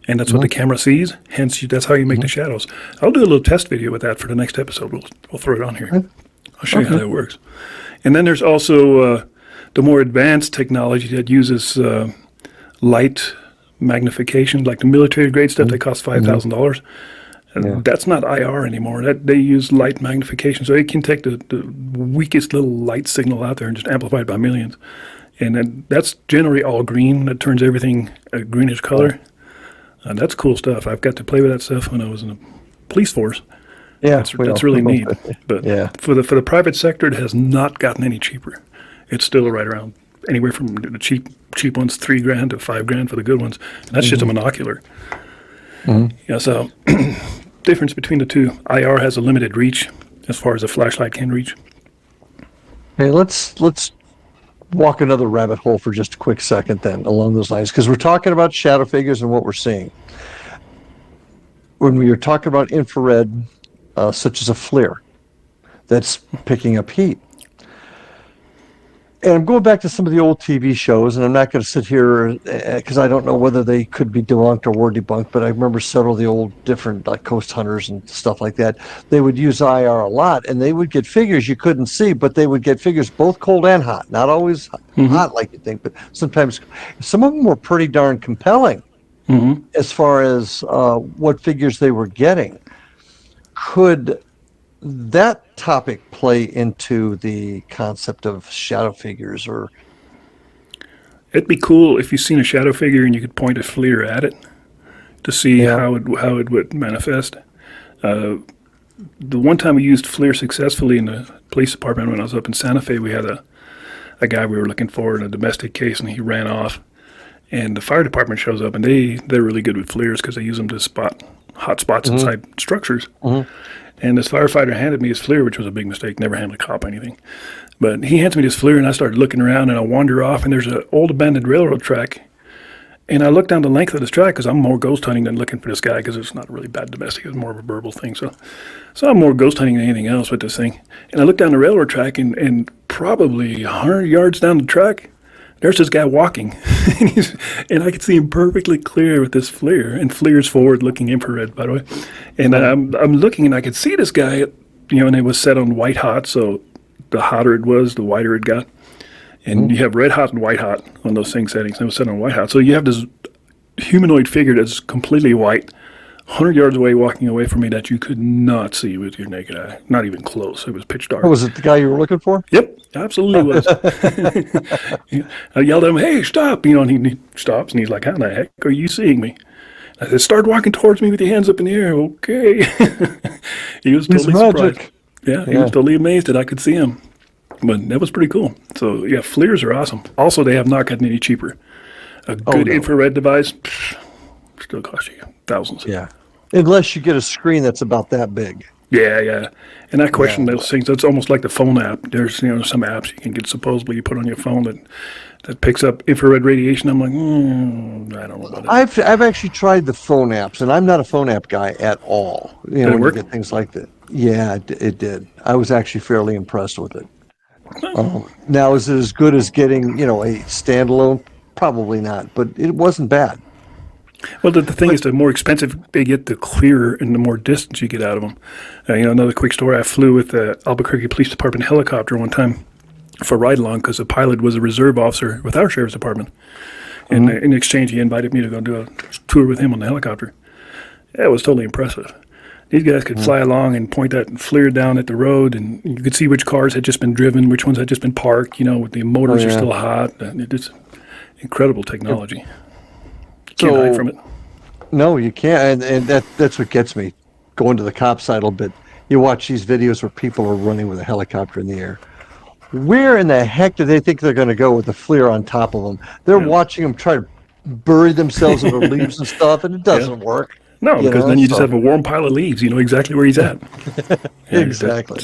and that's what the camera sees. Hence, that's how you make the shadows. I'll do a little test video with that for the next episode. We'll throw it on here. I'll show you how that works. And then there's also the more advanced technology that uses light magnification, like the military grade stuff that costs $5,000. That's not IR anymore. That they use light magnification, so it can take the weakest little light signal out there and just amplify it by millions. And then that's generally all green. That turns everything a greenish color. That's cool stuff. I've got to play with that stuff when I was in the police force. Yeah, that's really neat. But for the private sector, it has not gotten any cheaper. It's still right around anywhere from the cheap ones, $3,000 to $5,000 for the good ones, and that's just a monocular. So difference between the two: IR has a limited reach as far as a flashlight can reach. Hey, let's walk another rabbit hole for just a quick second, then, along those lines, because we're talking about shadow figures and what we're seeing. When we are talking about infrared, such as a FLIR, that's picking up heat. And I'm going back to some of the old TV shows, and I'm not going to sit here because I don't know whether they could be debunked or were debunked, but I remember several of the old different, like Coast Hunters and stuff like that. They would use IR a lot, and they would get figures you couldn't see, but they would get figures both cold and hot. Not always hot like you think, but sometimes some of them were pretty darn compelling as far as what figures they were getting. Could that topic play into the concept of shadow figures? Or it'd be cool if you've seen a shadow figure and you could point a FLIR at it to see how it would manifest. The one time we used FLIR successfully in the police department when I was up in Santa Fe, we had a guy we were looking for in a domestic case, and he ran off. And the fire department shows up, and they're really good with FLIRs because they use them to spot hot spots inside structures. And this firefighter handed me his FLIR, which was a big mistake. Never handed a cop anything. But he hands me this FLIR, and I started looking around, and I wander off, and there's an old abandoned railroad track. And I look down the length of this track because I'm more ghost hunting than looking for this guy, because it's not really bad domestic. It's more of a verbal thing. So I'm more ghost hunting than anything else with this thing. And I look down the railroad track, and probably 100 yards down the track, there's this guy walking, and I could see him perfectly clear with this FLIR, and FLIR's forward-looking infrared, by the way. And I'm looking, and I could see this guy, and it was set on white hot, so the hotter it was, the whiter it got. And you have red hot and white hot on those same settings. And it was set on white hot, so you have this humanoid figure that's completely white, 100 yards away, walking away from me, that you could not see with your naked eye. Not even close. It was pitch dark. Oh, was it the guy you were looking for? Yep, absolutely was. I yelled at him, "Hey, stop!" And he stops, and he's like, "How the heck are you seeing me?" I said, "Start walking towards me with your hands up in the air." Okay. He was totally surprised. Yeah, he was totally amazed that I could see him. But that was pretty cool. So, yeah, FLIRs are awesome. Also, they have not gotten any cheaper. A good infrared device still costs you thousands. Yeah. Unless you get a screen that's about that big. Yeah. And I question those things. That's almost like the phone app. There's some apps you can get supposedly you put on your phone that picks up infrared radiation. I'm like, I don't know about it. I've actually tried the phone apps, and I'm not a phone app guy at all. Did it work? You get things like that. Yeah, it did. I was actually fairly impressed with it. Now, is it as good as getting, a standalone? Probably not, but it wasn't bad. Well, the thing is, the more expensive they get, the clearer and the more distance you get out of them. Another quick story, I flew with the Albuquerque Police Department helicopter one time for a ride-along because the pilot was a reserve officer with our sheriff's department. And in exchange, he invited me to go do a tour with him on the helicopter. Yeah, it was totally impressive. These guys could fly along and point that FLIR down at the road, and you could see which cars had just been driven, which ones had just been parked, with the motors are still hot. It's incredible technology. Can't hide from it. No, you can't, and that's what gets me going to the cop side a little bit. You watch these videos where people are running with a helicopter in the air. Where in the heck do they think they're going to go with the FLIR on top of them? They're watching them try to bury themselves in the leaves and stuff, and it doesn't work. No, because then you just have a warm pile of leaves. You know exactly where he's at. Exactly.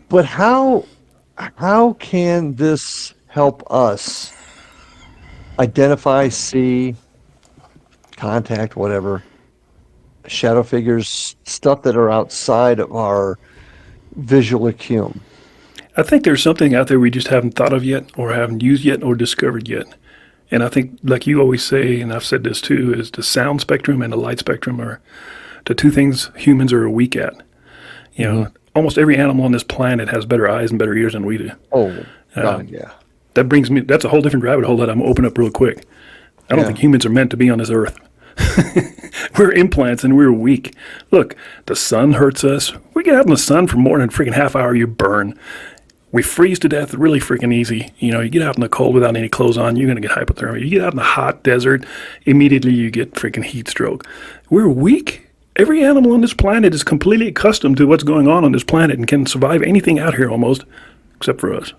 But how can this help us identify, see, contact, whatever, shadow figures, stuff that are outside of our visual acumen? I think there's something out there we just haven't thought of yet, or haven't used yet, or discovered yet. And I think, like you always say, and I've said this too, is the sound spectrum and the light spectrum are the two things humans are weak at. Almost every animal on this planet has better eyes and better ears than we do. Oh, God, yeah. That brings me, that's a whole different rabbit hole that I'm open up real quick. I don't think humans are meant to be on this earth. We're implants and we're weak. Look, the sun hurts us. We get out in the sun for more than a freaking half hour, you burn. We freeze to death really freaking easy. You get out in the cold without any clothes on, you're going to get hypothermia. You get out in the hot desert, immediately you get freaking heat stroke. We're weak. Every animal on this planet is completely accustomed to what's going on this planet and can survive anything out here almost, except for us.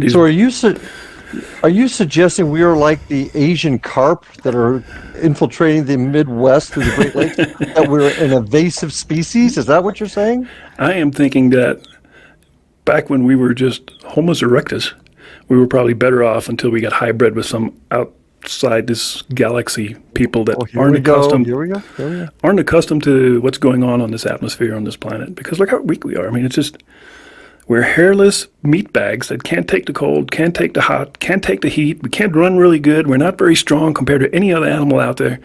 So are you suggesting we are like the Asian carp that are infiltrating the Midwest through the Great Lakes? That we're an invasive species? Is that what you're saying? I am thinking that back when we were just Homo erectus, we were probably better off until we got hybrid with some outside this galaxy people that aren't accustomed to what's going on this atmosphere on this planet. Because look how weak we are. I mean, it's just, we're hairless meat bags that can't take the cold, can't take the hot, can't take the heat. We can't run really good. We're not very strong compared to any other animal out there.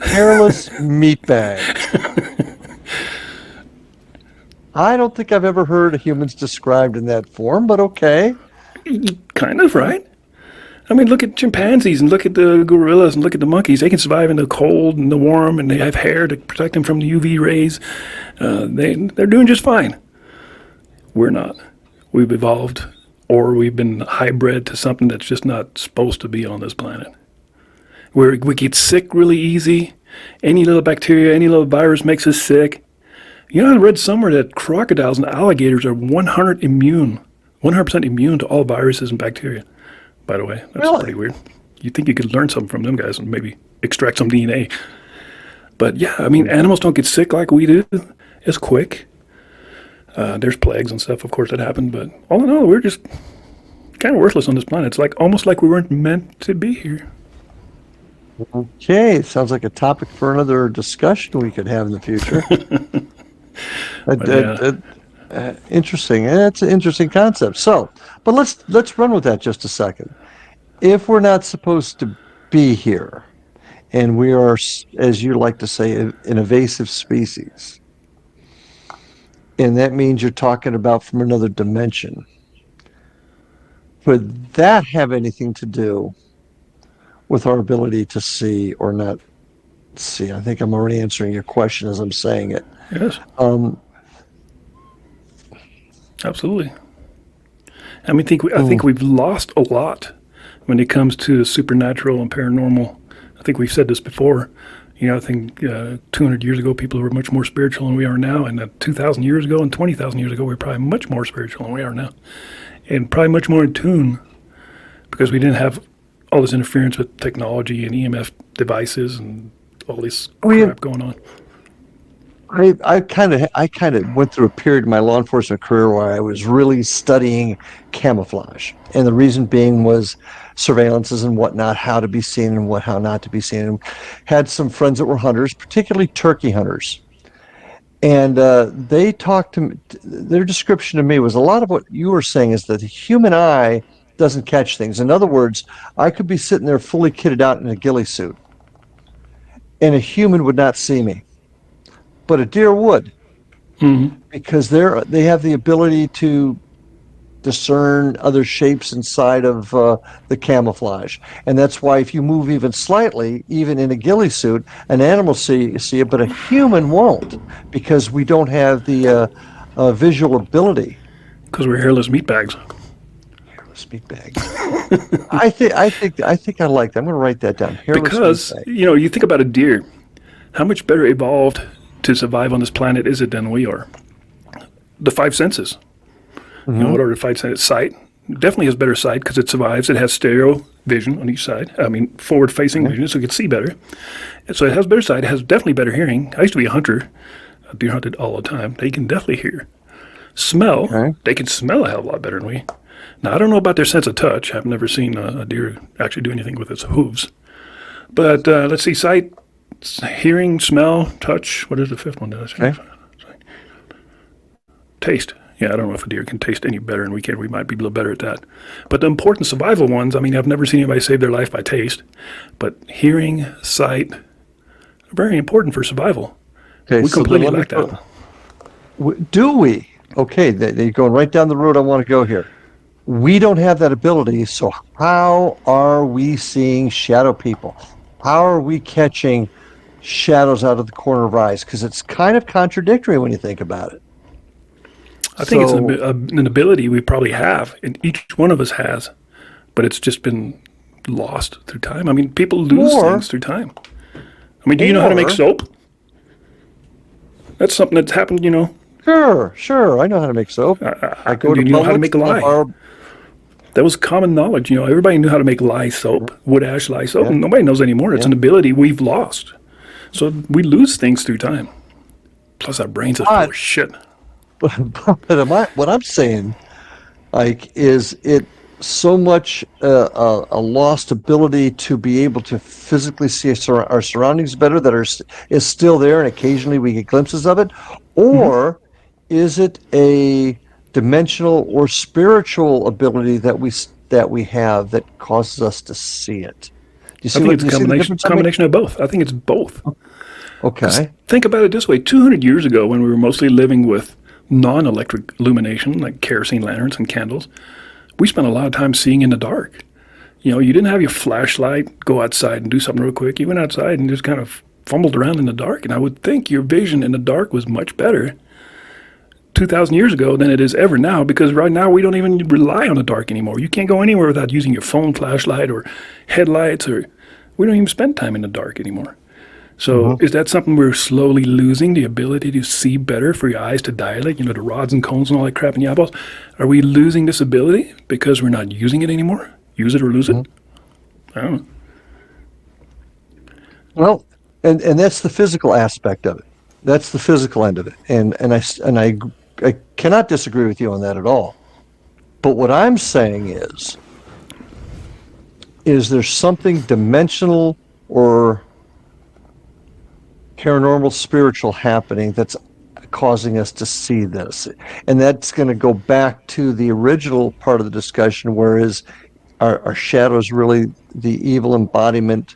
Hairless meat bags. I don't think I've ever heard humans described in that form, but okay. Kind of, right? I mean, look at chimpanzees and look at the gorillas and look at the monkeys. They can survive in the cold and the warm, and they have hair to protect them from the UV rays. They're doing just fine. We're not. We've evolved, or we've been hybrid to something that's just not supposed to be on this planet. We get sick really easy. Any little bacteria, any little virus makes us sick. I read somewhere that crocodiles and alligators are 100% immune to all viruses and bacteria. By the way, that's pretty weird. You'd think you could learn something from them guys and maybe extract some DNA. But yeah, I mean, animals don't get sick like we do. It's quick. There's plagues and stuff, of course, that happen. But all in all, we're just kind of worthless on this planet. It's almost like we weren't meant to be here. Okay, sounds like a topic for another discussion we could have in the future. Interesting. That's an interesting concept. So, but let's run with that just a second. if we're not supposed to be here, and we are, as you like to say, an invasive species, and that means you're talking about from another dimension, would that have anything to do with our ability to see or not see? I think I'm already answering your question as I'm saying it. Yes, Um, absolutely. I think we've lost a lot when it comes to supernatural and paranormal. I think we've said this before. I think 200 years ago, people were much more spiritual than we are now, and 2,000 years ago and 20,000 years ago, we were probably much more spiritual than we are now, and probably much more in tune because we didn't have all this interference with technology and EMF devices and all this crap going on. I kind of went through a period in my law enforcement career where I was really studying camouflage, and the reason being was surveillances and whatnot, how to be seen and how not to be seen. And had some friends that were hunters, particularly turkey hunters, and they talked to me. Their description to me was a lot of what you were saying is that the human eye doesn't catch things. In other words, I could be sitting there fully kitted out in a ghillie suit, and a human would not see me. But a deer would, because they have the ability to discern other shapes inside of the camouflage, and that's why if you move even slightly, even in a ghillie suit, an animal see it, but a human won't, because we don't have the visual ability. Because we're hairless meatbags. Hairless meatbags. I think I like that. I'm going to write that down. Hairless because meatbag. You think about a deer, how much better evolved to survive on this planet is it than we are? The five senses. What are the five senses? Sight. Definitely has better sight because it survives. It has stereo vision on each side. Forward-facing vision, so it can see better. And so it has better sight. It has definitely better hearing. I used to be a hunter. I deer hunted all the time. They can definitely hear. Smell. They can smell a hell of a lot better than we. Now, I don't know about their sense of touch. I've never seen a deer actually do anything with its hooves. But let's see, sight, hearing, smell, touch. What is the fifth one? Did I say? Taste. Yeah, I don't know if a deer can taste any better than we can. We might be a little better at that. But the important survival ones, I've never seen anybody save their life by taste. But hearing, sight, are very important for survival. Okay, we completely lack that. Do we? Okay, you're going right down the road I want to go here. We don't have that ability, so how are we seeing shadow people? How are we catching shadows out of the corner of our eyes? Because it's kind of contradictory when you think about it. I think it's an ability we probably have, and each one of us has, but it's just been lost through time. People lose things through time. Do you know how to make soap? That's something that's happened, Sure. I know how to make soap. I go to you know how to make lye? That was common knowledge. Everybody knew how to make lye soap, wood ash lye soap. And nobody knows anymore. It's an ability we've lost. So we lose things through time. Plus, our brains are full of shit. But what I'm saying, Ike, is it so much a lost ability to be able to physically see our surroundings better that is still there, and occasionally we get glimpses of it, or is it a dimensional or spiritual ability that we have that causes us to see it? I think it's a combination of both. I think it's both. Okay. Think about it this way. 200 years ago, when we were mostly living with non-electric illumination, like kerosene lanterns and candles, we spent a lot of time seeing in the dark. You didn't have your flashlight, go outside and do something real quick. You went outside and just kind of fumbled around in the dark. And I would think your vision in the dark was much better 2,000 years ago than it is ever now, because right now we don't even rely on the dark anymore. You can't go anywhere without using your phone flashlight or headlights, or we don't even spend time in the dark anymore. So is that something we're slowly losing, the ability to see better, for your eyes to dilate, the rods and cones and all that crap in your eyeballs? Are we losing this ability because we're not using it anymore? Use it or lose it? I don't know. Well, and that's the physical aspect of it. That's the physical end of it. And I cannot disagree with you on that at all. But what I'm saying is there something dimensional or paranormal spiritual happening that's causing us to see this? And that's going to go back to the original part of the discussion, whereas are shadows really the evil embodiment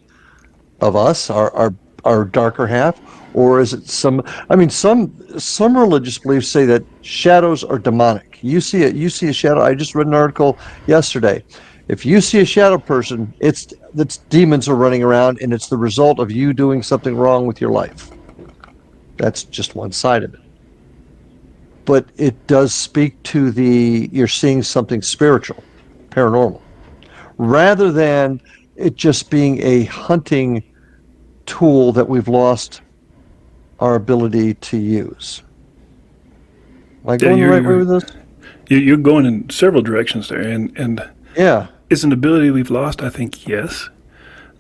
of us, our darker half, or is it some? I mean, some religious beliefs say that shadows are demonic. You see a shadow. I just read an article yesterday. If you see a shadow person, it's demons are running around, and it's the result of you doing something wrong with your life. That's just one side of it. But it does speak to you're seeing something spiritual, paranormal, rather than it just being a hunting tool that we've lost our ability to use. Am I going the right way with this? You're going in several directions there, and yeah, is an ability we've lost? I think yes.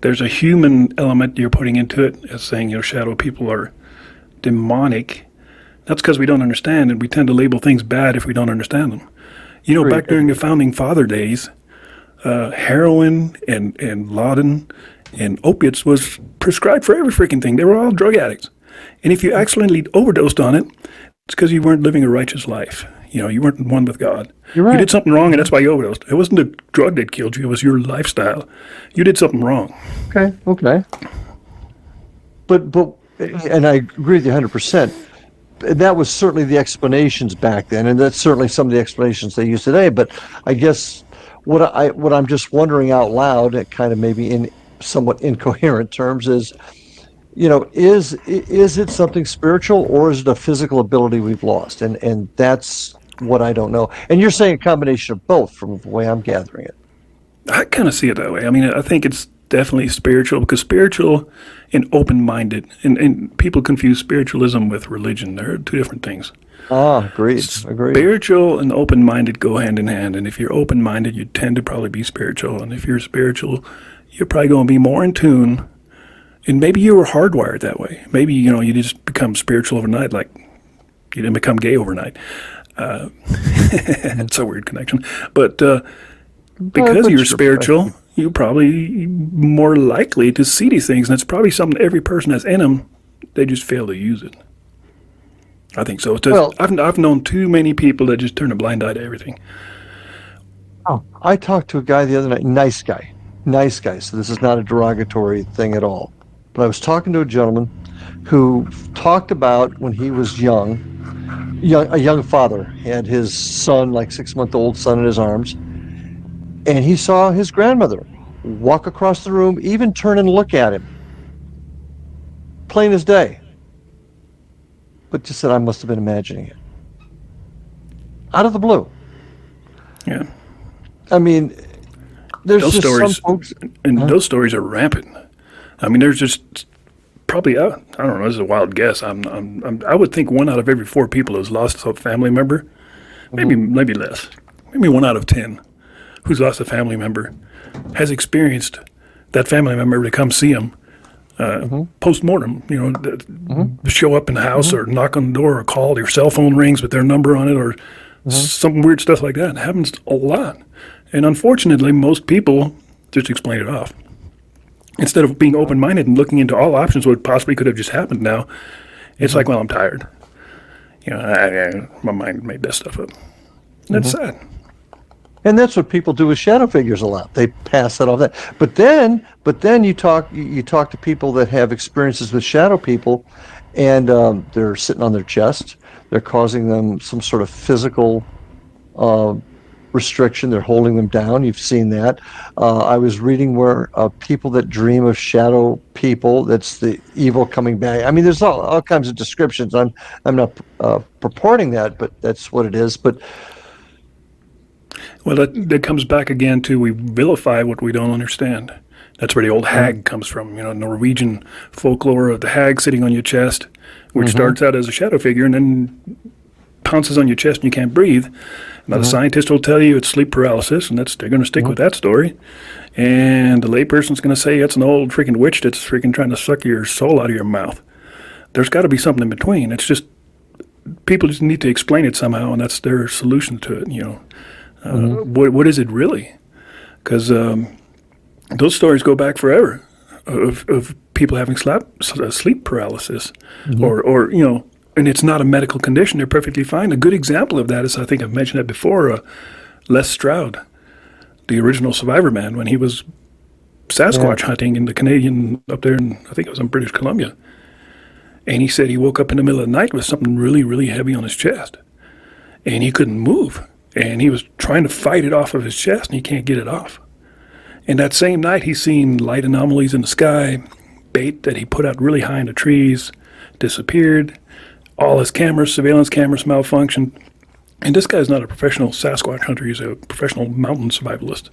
There's a human element you're putting into it, as saying shadow people are demonic. That's because we don't understand, and we tend to label things bad if we don't understand them. Back during the founding father days, heroin and laudanum and opiates was prescribed for every freaking thing. They were all drug addicts. And if you accidentally overdosed on it, it's because you weren't living a righteous life. You weren't one with God. You're right. You did something wrong, and that's why you overdosed. It wasn't the drug that killed you. It was your lifestyle. You did something wrong. Okay. But, and I agree with you 100%. That was certainly the explanations back then, and that's certainly some of the explanations they use today. But I guess what I'm just wondering out loud, kind of maybe in somewhat incoherent terms, is is it something spiritual, or is it a physical ability we've lost? And that's what I don't know. And you're saying a combination of both, from the way I'm gathering it. I kind of see it that way. I mean, I think it's definitely spiritual, because spiritual and open-minded, and people confuse spiritualism with religion. They're two different things. Agreed. Spiritual and open-minded go hand in hand, and if you're open-minded, you tend to probably be spiritual, and if you're spiritual, you're probably going to be more in tune, and maybe you were hardwired that way. Maybe, you just become spiritual overnight, like you didn't become gay overnight. It's a weird connection. But because you're spiritual, you're probably more likely to see these things, and it's probably something every person has in them. They just fail to use it. I think so. I've known too many people that just turn a blind eye to everything. Oh, I talked to a guy the other night, nice guy. So this is not a derogatory thing at all. But I was talking to a gentleman who talked about when he was a young father. He had his son, like 6-month-old son, in his arms. And he saw his grandmother walk across the room, even turn and look at him. Plain as day. But just said, I must have been imagining it. Out of the blue. Yeah. I mean, there's those just stories, some folks... those stories are rampant. I mean, there's just probably, I don't know, this is a wild guess. I would think 1 out of every 4 people who's lost a family member, maybe less, maybe 1 out of 10 who's lost a family member has experienced that family member to come see him post-mortem, show up in the house or knock on the door or call, their cell phone rings with their number on it or some weird stuff like that. It happens a lot. And unfortunately, most people just explain it off. Instead of being open-minded and looking into all options, what possibly could have just happened now, it's like, well, I'm tired. My mind made that stuff up. And that's sad. And that's what people do with shadow figures a lot. They pass that off. But then you talk to people that have experiences with shadow people, and they're sitting on their chest. They're causing them some sort of physical restriction. They're holding them down. You've seen that. I was reading where people that dream of shadow people, that's the evil coming back. I mean, there's all kinds of descriptions. I'm not purporting that, but that's what it is. But well, that comes back again to we vilify what we don't understand. That's where the old hag comes from. Norwegian folklore of the hag sitting on your chest, which starts out as a shadow figure and then pounces on your chest and you can't breathe. Now, the scientist will tell you it's sleep paralysis, and they're going to stick with that story. And the layperson's going to say it's an old freaking witch that's freaking trying to suck your soul out of your mouth. There's got to be something in between. It's just people just need to explain it somehow, and that's their solution to it. What is it really? Because those stories go back forever of people having sleep paralysis, or and it's not a medical condition. They're perfectly fine. A good example of that is, I think I've mentioned that before, Les Stroud. the original Survivor man when he was Sasquatch hunting in the Canadian up there in, I think it was in British Columbia. And he said he woke up in the middle of the night with something really, really heavy on his chest. And he couldn't move. And he was trying to fight it off of his chest, and he can't get it off. And that same night, he's seen light anomalies in the sky, bait that he put out really high in the trees, disappeared. All his cameras, surveillance cameras malfunctioned. And this guy's not a professional Sasquatch hunter. He's a professional mountain survivalist.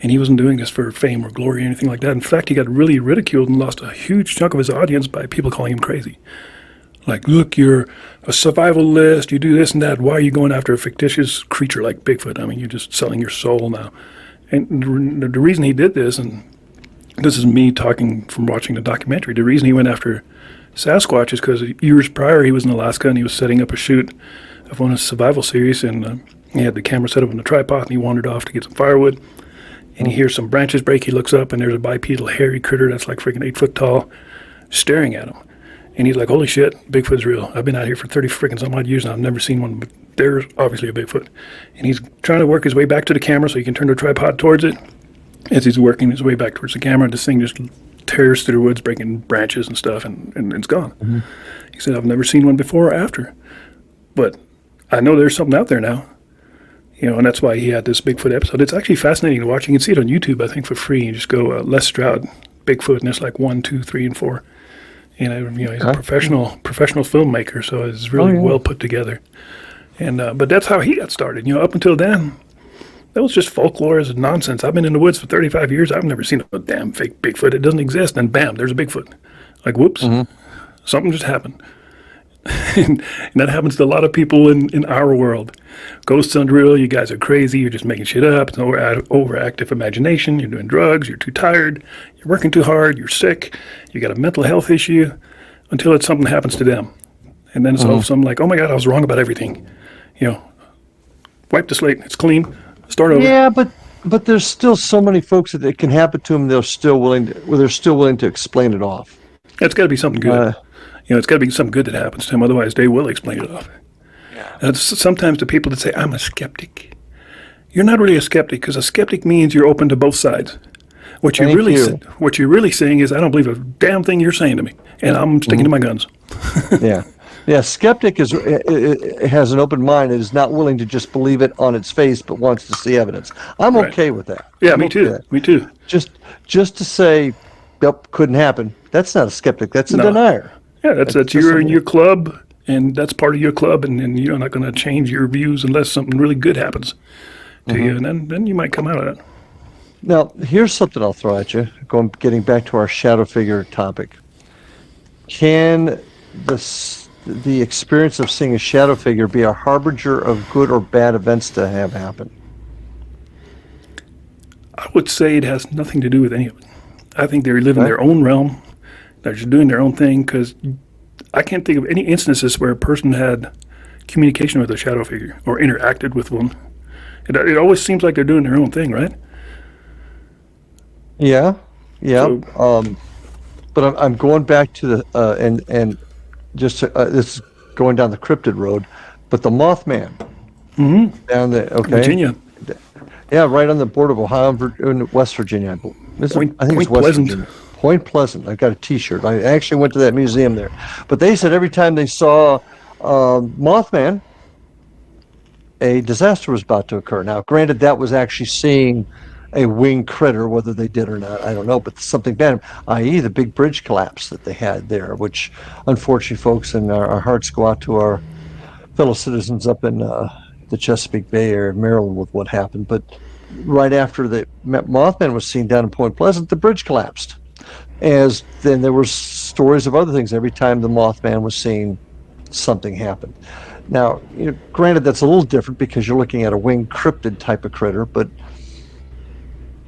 And he wasn't doing this for fame or glory or anything like that. In fact, he got really ridiculed and lost a huge chunk of his audience by people calling him crazy. Like, look, you're a survivalist, you do this and that. Why are you going after a fictitious creature like Bigfoot? I mean, you're just selling your soul now. And the reason he did this, and this is me talking from watching the documentary, the reason he went after Sasquatch is because years prior he was in Alaska and he was setting up a shoot of one of his survival series, and he had the camera set up on the tripod, and he wandered off to get some firewood. And he hears some branches break. He looks up, and there's a bipedal hairy critter that's like freaking 8 foot tall staring at him. And he's like, holy shit, Bigfoot's real. I've been out here for 30 freaking some odd years now. I've never seen one, but there's obviously a Bigfoot. And he's trying to work his way back to the camera so he can turn the tripod towards it. As he's working his way back towards the camera, this thing just tears through the woods, breaking branches and stuff, and it's gone. Mm-hmm. He said, I've never seen one before or after. But I know there's something out there now. You know, and that's why he had this Bigfoot episode. It's actually fascinating to watch. You can see it on YouTube, I think, for free. You just go Les Stroud, Bigfoot, and it's like 1, 2, 3, and 4. And you know, he's a professional filmmaker, so it's really well put together. And but that's how he got started. You know, up until then, that was just folklore as nonsense. I've been in the woods for 35 years. I've never seen a damn fake Bigfoot. It doesn't exist. And bam, there's a Bigfoot. Like, whoops, something just happened. And that happens to a lot of people in our world. Ghosts aren't real. You guys are crazy. You're just making shit up. It's an overactive imagination. You're doing drugs. You're too tired. You're working too hard. You're sick. You got a mental health issue until it's something happens to them. And then it's all of a sudden like, oh my God, I was wrong about everything. You know, wipe the slate. It's clean. Start over. Yeah, but there's still so many folks that it can happen to them. They're still willing to explain it off. It's got to be something good. You know, it's got to be something good that happens to them. Otherwise, they will explain it off. Yeah. And sometimes the people that say, I'm a skeptic. You're not really a skeptic, because a skeptic means you're open to both sides. What you're really saying is, I don't believe a damn thing you're saying to me, and I'm sticking to my guns. Yeah. Skeptic has an open mind and is not willing to just believe it on its face, but wants to see evidence. I'm okay with that. Yeah, me too. Me too. Just to say, yep, couldn't happen. That's not a skeptic. That's a denier. Yeah, that's you're in your club, and that's part of your club, and you're not going to change your views unless something really good happens to you, and then you might come out of it. Now, here's something I'll throw at you, getting back to our shadow figure topic. Can the experience of seeing a shadow figure be a harbinger of good or bad events to have happen? I would say it has nothing to do with any of it. I think they live in their own realm. They're just doing their own thing, because I can't think of any instances where a person had communication with a shadow figure or interacted with one. It always seems like they're doing their own thing, right? Yeah. So, but I'm going back to the and just this is going down the cryptid road, but the Mothman down the Virginia. Yeah, right on the border of Ohio and West Virginia. I think it's West Pleasant. Virginia. Point Pleasant. I got a T-shirt. I actually went to that museum there. But they said every time they saw Mothman, a disaster was about to occur. Now, granted, that was actually seeing a winged critter, whether they did or not, I don't know, but something bad, i.e. the big bridge collapse that they had there, which, unfortunately, folks, and our hearts go out to our fellow citizens up in the Chesapeake Bay area, Maryland, with what happened. But right after the Mothman was seen down in Point Pleasant, the bridge collapsed. As then there were stories of other things. Every time the Mothman was seen, something happened. Now, granted, that's a little different because you're looking at a winged cryptid type of critter, but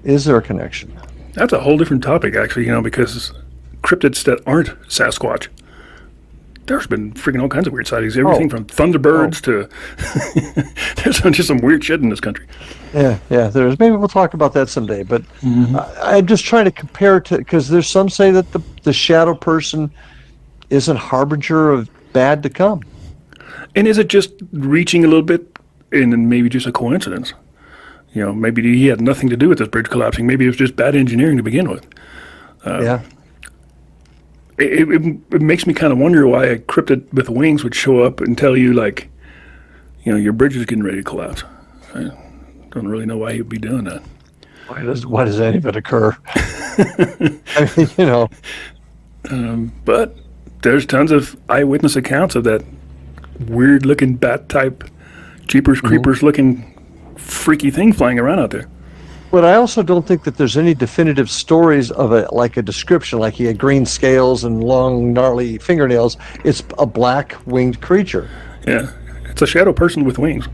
is there a connection? That's a whole different topic, actually, because cryptids that aren't Sasquatch, there's been freaking all kinds of weird sightings. Everything from thunderbirds to there's just some weird shit in this country. Yeah, there's. Maybe we'll talk about that someday. But I'm just trying to compare it to, because there's some say that the shadow person is a harbinger of bad to come. And is it just reaching a little bit, and then maybe just a coincidence? Maybe he had nothing to do with this bridge collapsing. Maybe it was just bad engineering to begin with. Yeah. It makes me kind of wonder why a cryptid with wings would show up and tell you, like, your bridge is getting ready to collapse. I don't really know why he would be doing that. Why does any of it occur? I mean, But there's tons of eyewitness accounts of that weird-looking bat-type, Jeepers Creepers-looking freaky thing flying around out there. But I also don't think that there's any definitive stories of a description, like he had green scales and long, gnarly fingernails. It's a black winged creature. Yeah, it's a shadow person with wings.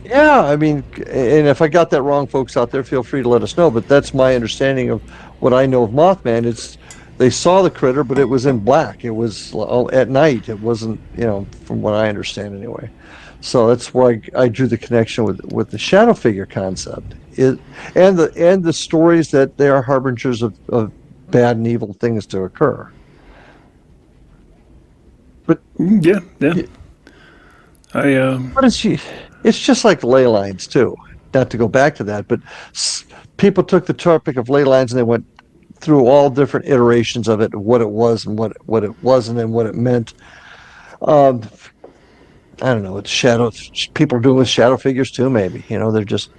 Yeah, I mean, and if I got that wrong, folks out there, feel free to let us know. But that's my understanding of what I know of Mothman. They saw the critter, but it was in black. It was at night. It wasn't, from what I understand anyway. So that's why I drew the connection with the shadow figure concept. And the stories that they are harbingers of bad and evil things to occur. But yeah. What is she? It's just like ley lines too. Not to go back to that, but people took the topic of ley lines and they went through all different iterations of it, what it was and what it wasn't and what it meant. I don't know. It's people are doing with shadow figures too. Maybe they're just.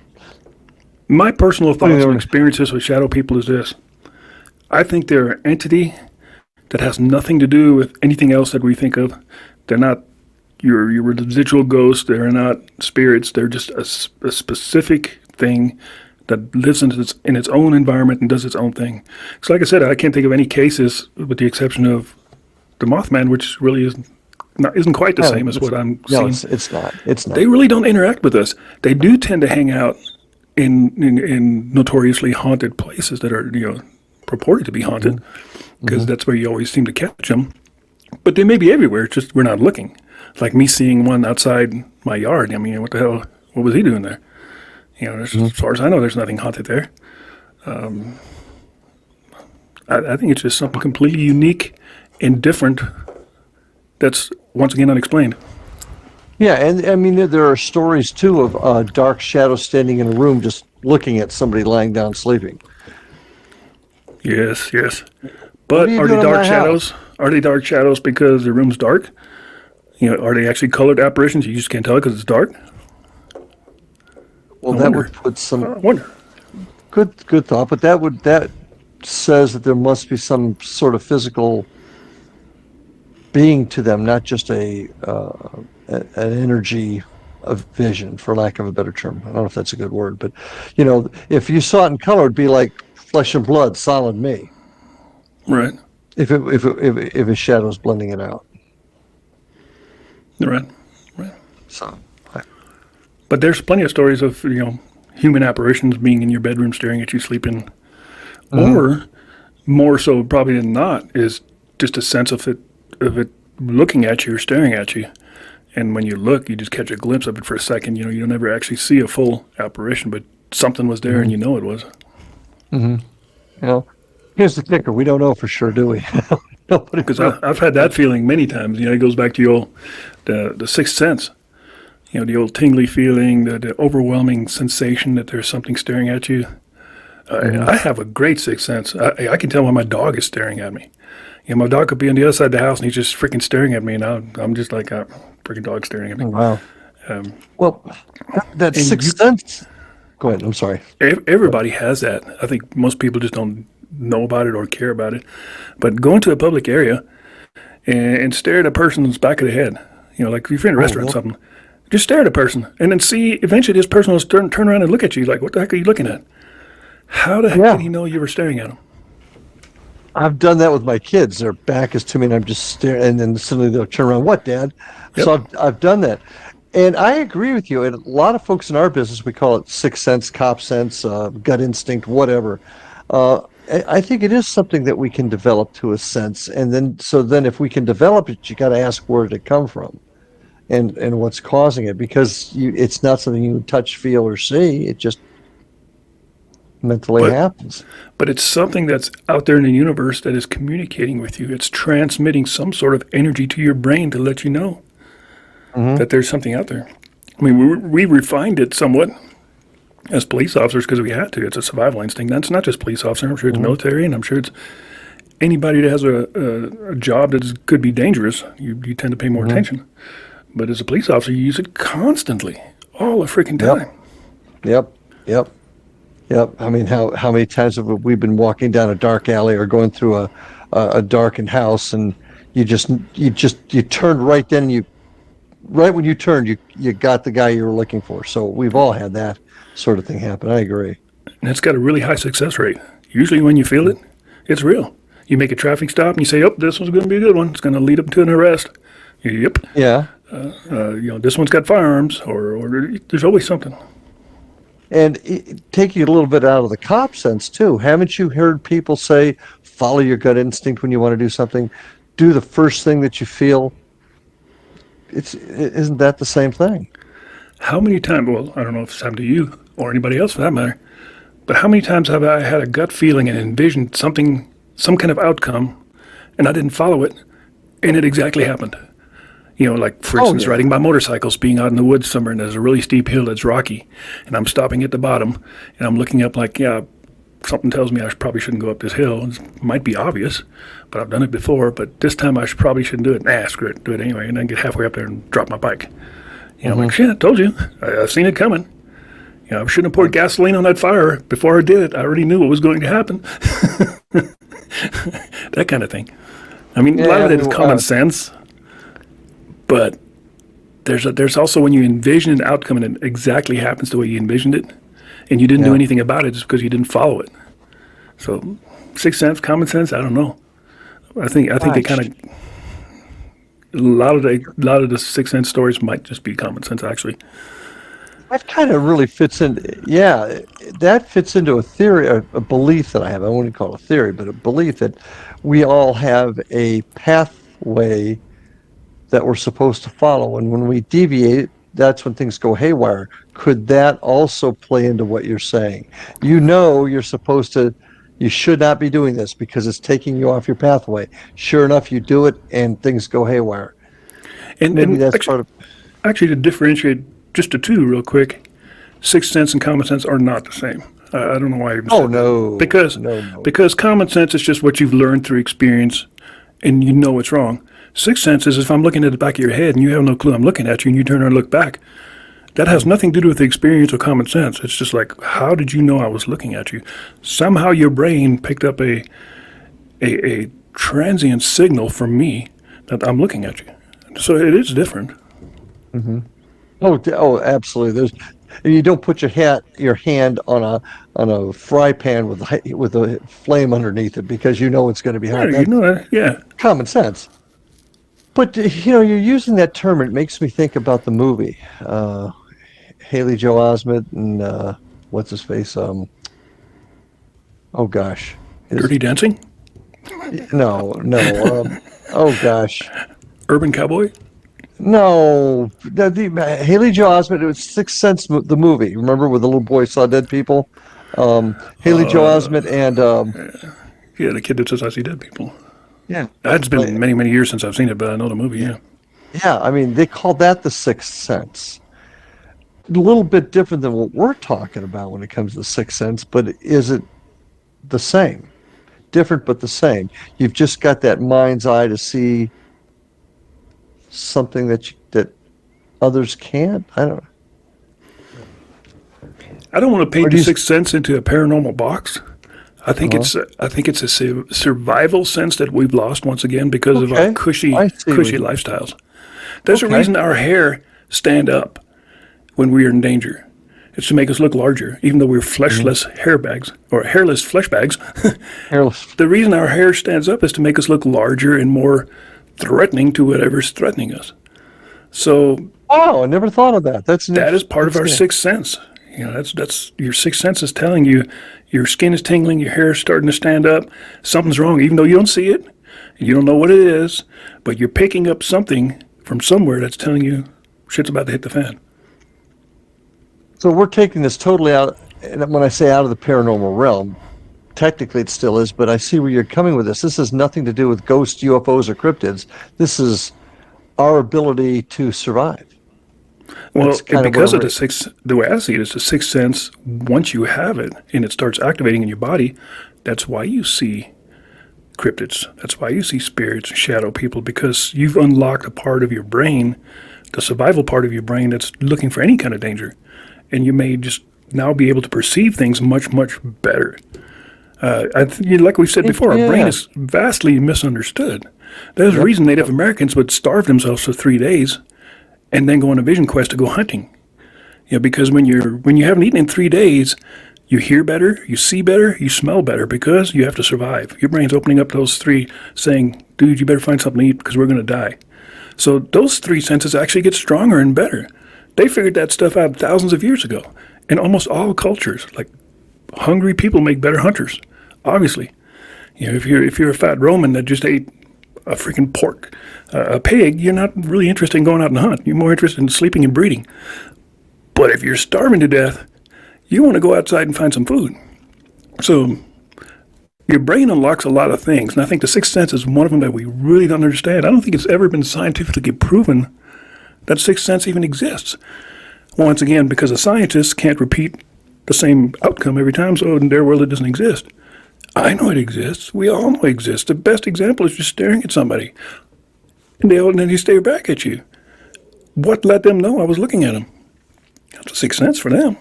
My personal thoughts and experiences with shadow people is this: I think they're an entity that has nothing to do with anything else that we think of. They're not your residual ghosts. They're not spirits. They're just a specific thing that lives in its own environment and does its own thing. So, like I said, I can't think of any cases, with the exception of the Mothman, which really isn't quite the same as what I'm seeing. No, it's not. It's not. They really don't interact with us. They do tend to hang out in notoriously haunted places that are purported to be haunted, because that's where you always seem to catch them. But they may be everywhere. It's just we're not looking. It's like me seeing one outside my yard. I mean, what the hell? What was he doing there? As far as I know, there's nothing haunted there. I think it's just something completely unique and different that's, once again, unexplained. Yeah, and I mean, there are stories, too, of dark shadows standing in a room just looking at somebody lying down sleeping. Yes. But are they dark shadows? Are they dark shadows because the room's dark? Are they actually colored apparitions? You just can't tell because it's dark? Well, that would put some... I wonder. Good thought, but that says that there must be some sort of physical being to them, not just an energy of vision, for lack of a better term. I don't know if that's a good word, but if you saw it in color, it'd be like flesh and blood, solid me. Right. If a shadow's blending it out. Right. So. But there's plenty of stories of human apparitions being in your bedroom, staring at you sleeping, or more so probably than not is just a sense of it looking at you or staring at you. And when you look, you just catch a glimpse of it for a second. You don't ever actually see a full apparition, but something was there and it was. Here's the kicker. We don't know for sure, do we? Because I've had that feeling many times. It goes back to the sixth sense. The old tingly feeling, the overwhelming sensation that there's something staring at you. I have a great sixth sense. I can tell when my dog is staring at me. My dog could be on the other side of the house and he's just freaking staring at me, and I'm just like, freaking dog staring at me. Wow. Well, that sixth sense. Go ahead. I'm sorry. Everybody has that. I think most people just don't know about it or care about it. But go into a public area and stare at a person's back of the head. Like if you're in a restaurant or something, just stare at a person and then see. Eventually, this person will turn around and look at you like, "What the heck are you looking at?" How the heck did he know you were staring at him? I've done that with my kids. Their back is to me, and I'm just staring, and then suddenly they'll turn around. What, Dad? Yep. So I've done that, and I agree with you. And a lot of folks in our business, we call it sixth sense, cop sense, gut instinct, whatever. I think it is something that we can develop to a sense, and then if we can develop it, you got to ask where did it come from, and what's causing it, because it's not something you touch, feel, or see. It just mentally happens. But it's something that's out there in the universe that is communicating with you. It's transmitting some sort of energy to your brain to let you know that there's something out there. I mean, we refined it somewhat as police officers because we had to. It's a survival instinct. That's not just police officer. I'm sure it's military, and I'm sure it's anybody that has a job that could be dangerous. You tend to pay more attention. But as a police officer, you use it constantly, all the freaking time. Yep. I mean, how many times have we been walking down a dark alley or going through a darkened house, and you turned right then, right when you turned, you got the guy you were looking for. So we've all had that sort of thing happen. I agree. And it's got a really high success rate. Usually when you feel it, it's real. You make a traffic stop and you say, "Oh, this one's going to be a good one. It's going to lead up to an arrest." Yep. Yeah. This one's got firearms, or there's always something. And taking it a little bit out of the cop sense too, haven't you heard people say, "Follow your gut instinct when you want to do something. Do the first thing that you feel." Isn't that the same thing? How many times? Well, I don't know if it's happened to you or anybody else for that matter, but how many times have I had a gut feeling and envisioned something, some kind of outcome, and I didn't follow it, and it exactly happened? Like, for instance, riding my motorcycles, being out in the woods somewhere, and there's a really steep hill that's rocky, and I'm stopping at the bottom, and I'm looking up like, something tells me I probably shouldn't go up this hill. It might be obvious, but I've done it before, but this time I probably shouldn't do it. Screw it, do it anyway, and then get halfway up there and drop my bike. I'm like, shit, I told you. I've seen it coming. I shouldn't have poured gasoline on that fire before I did it. I already knew what was going to happen. That kind of thing. I mean, a lot of it is common sense. But there's also when you envision an outcome and it exactly happens the way you envisioned it, and you didn't do anything about it just because you didn't follow it. So, sixth sense, common sense, I don't know. I think they kind of a lot of the sixth sense stories might just be common sense actually. That kind of really fits in. Yeah, that fits into a theory, a belief that I have. I wouldn't call it a theory, but a belief that we all have a pathway that we're supposed to follow, and when we deviate, that's when things go haywire. Could that also play into what you're saying? You're supposed to, you should not be doing this because it's taking you off your pathway. Sure enough, you do it and things go haywire. And maybe that's actually, part of. Actually, to differentiate just the two real quick, sixth sense and common sense are not the same. I don't know why I even said that. Because common sense is just what you've learned through experience, and you know it's wrong. Sixth sense is if I'm looking at the back of your head and you have no clue I'm looking at you and you turn around and look back. That has nothing to do with the experience or common sense. It's just like, how did you know I was looking at you? Somehow your brain picked up a transient signal from me that I'm looking at you. So it is different. Mm-hmm. Oh, absolutely. You don't put your hand on a fry pan with a flame underneath it because you know it's going to be hot. Yeah, you know that. Yeah. Common sense. But, you're using that term, and it makes me think about the movie. Haley Joel Osment and, what's his face? Oh, gosh. Dirty Dancing? No. Oh, gosh. Urban Cowboy? No. Haley Joel Osment, it was Sixth Sense, the movie. Remember, where the little boy saw dead people? Haley Joel Osment and... yeah, the kid that says I see dead people. Yeah. It's been many, many years since I've seen it, but I know the movie, yeah. Yeah, I mean, they call that the Sixth Sense. A little bit different than what we're talking about when it comes to the Sixth Sense, but is it the same? Different, but the same. You've just got that mind's eye to see something that others can't. I don't want to paint the Sixth Sense into a paranormal box. I think it's a survival sense that we've lost once again because of our cushy lifestyles. There's a reason our hair stand up when we are in danger. It's to make us look larger, even though we're fleshless hair bags or hairless flesh bags. Hairless. The reason our hair stands up is to make us look larger and more threatening to whatever's threatening us. So, I never thought of that. That is part of our sixth sense. That's your sixth sense is telling you your skin is tingling, your hair is starting to stand up, something's wrong, even though you don't see it, and you don't know what it is, but you're picking up something from somewhere that's telling you shit's about to hit the fan. So we're taking this totally out, and when I say out of the paranormal realm, technically it still is, but I see where you're coming with this. This has nothing to do with ghosts, UFOs, or cryptids. This is our ability to survive. Well, That's kind of because where of the way I see it is the sixth sense, once you have it and it starts activating in your body, that's why you see cryptids. That's why you see spirits and shadow people, because you've unlocked a part of your brain, the survival part of your brain that's looking for any kind of danger. And you may just now be able to perceive things much, much better. Like we've said before, our brain is vastly misunderstood. There's a reason Native Americans would starve themselves for 3 days and then go on a vision quest to go hunting. Because when you haven't eaten in 3 days, you hear better, you see better, you smell better, because you have to survive. Your brain's opening up those three, saying, dude, you better find something to eat because we're going to die. So those three senses actually get stronger and better. They figured that stuff out thousands of years ago. In almost all cultures, like hungry people make better hunters, obviously. If you're a fat Roman that just ate a freaking pork, a pig, you're not really interested in going out and hunt. You're more interested in sleeping and breeding. But if you're starving to death, you want to go outside and find some food. So your brain unlocks a lot of things, and I think the sixth sense is one of them that we really don't understand. I don't think it's ever been scientifically proven that sixth sense even exists. Once again, because the scientists can't repeat the same outcome every time, so in their world it doesn't exist. I know it exists. We all know it exists. The best example is just staring at somebody, and then they stare back at you. What let them know I was looking at them? That's a sixth sense for them.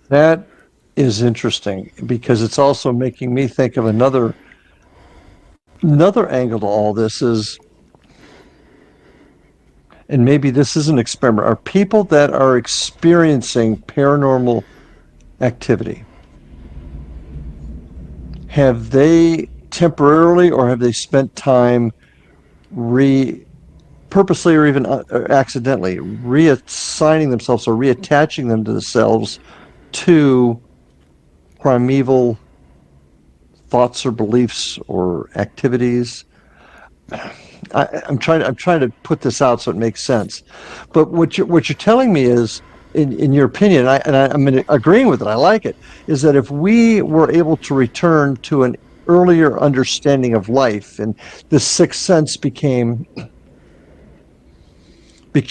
That is interesting, because it's also making me think of another angle to all this is, and maybe this is an experiment, are people that are experiencing paranormal activity, have they temporarily, or have they spent time purposely or even accidentally reassigning themselves or reattaching themselves to primeval thoughts or beliefs or activities? I'm trying to put this out so it makes sense. But what you're telling me is, in your opinion, I'm agreeing with it, I like it, is that if we were able to return to an earlier understanding of life, and the sixth sense became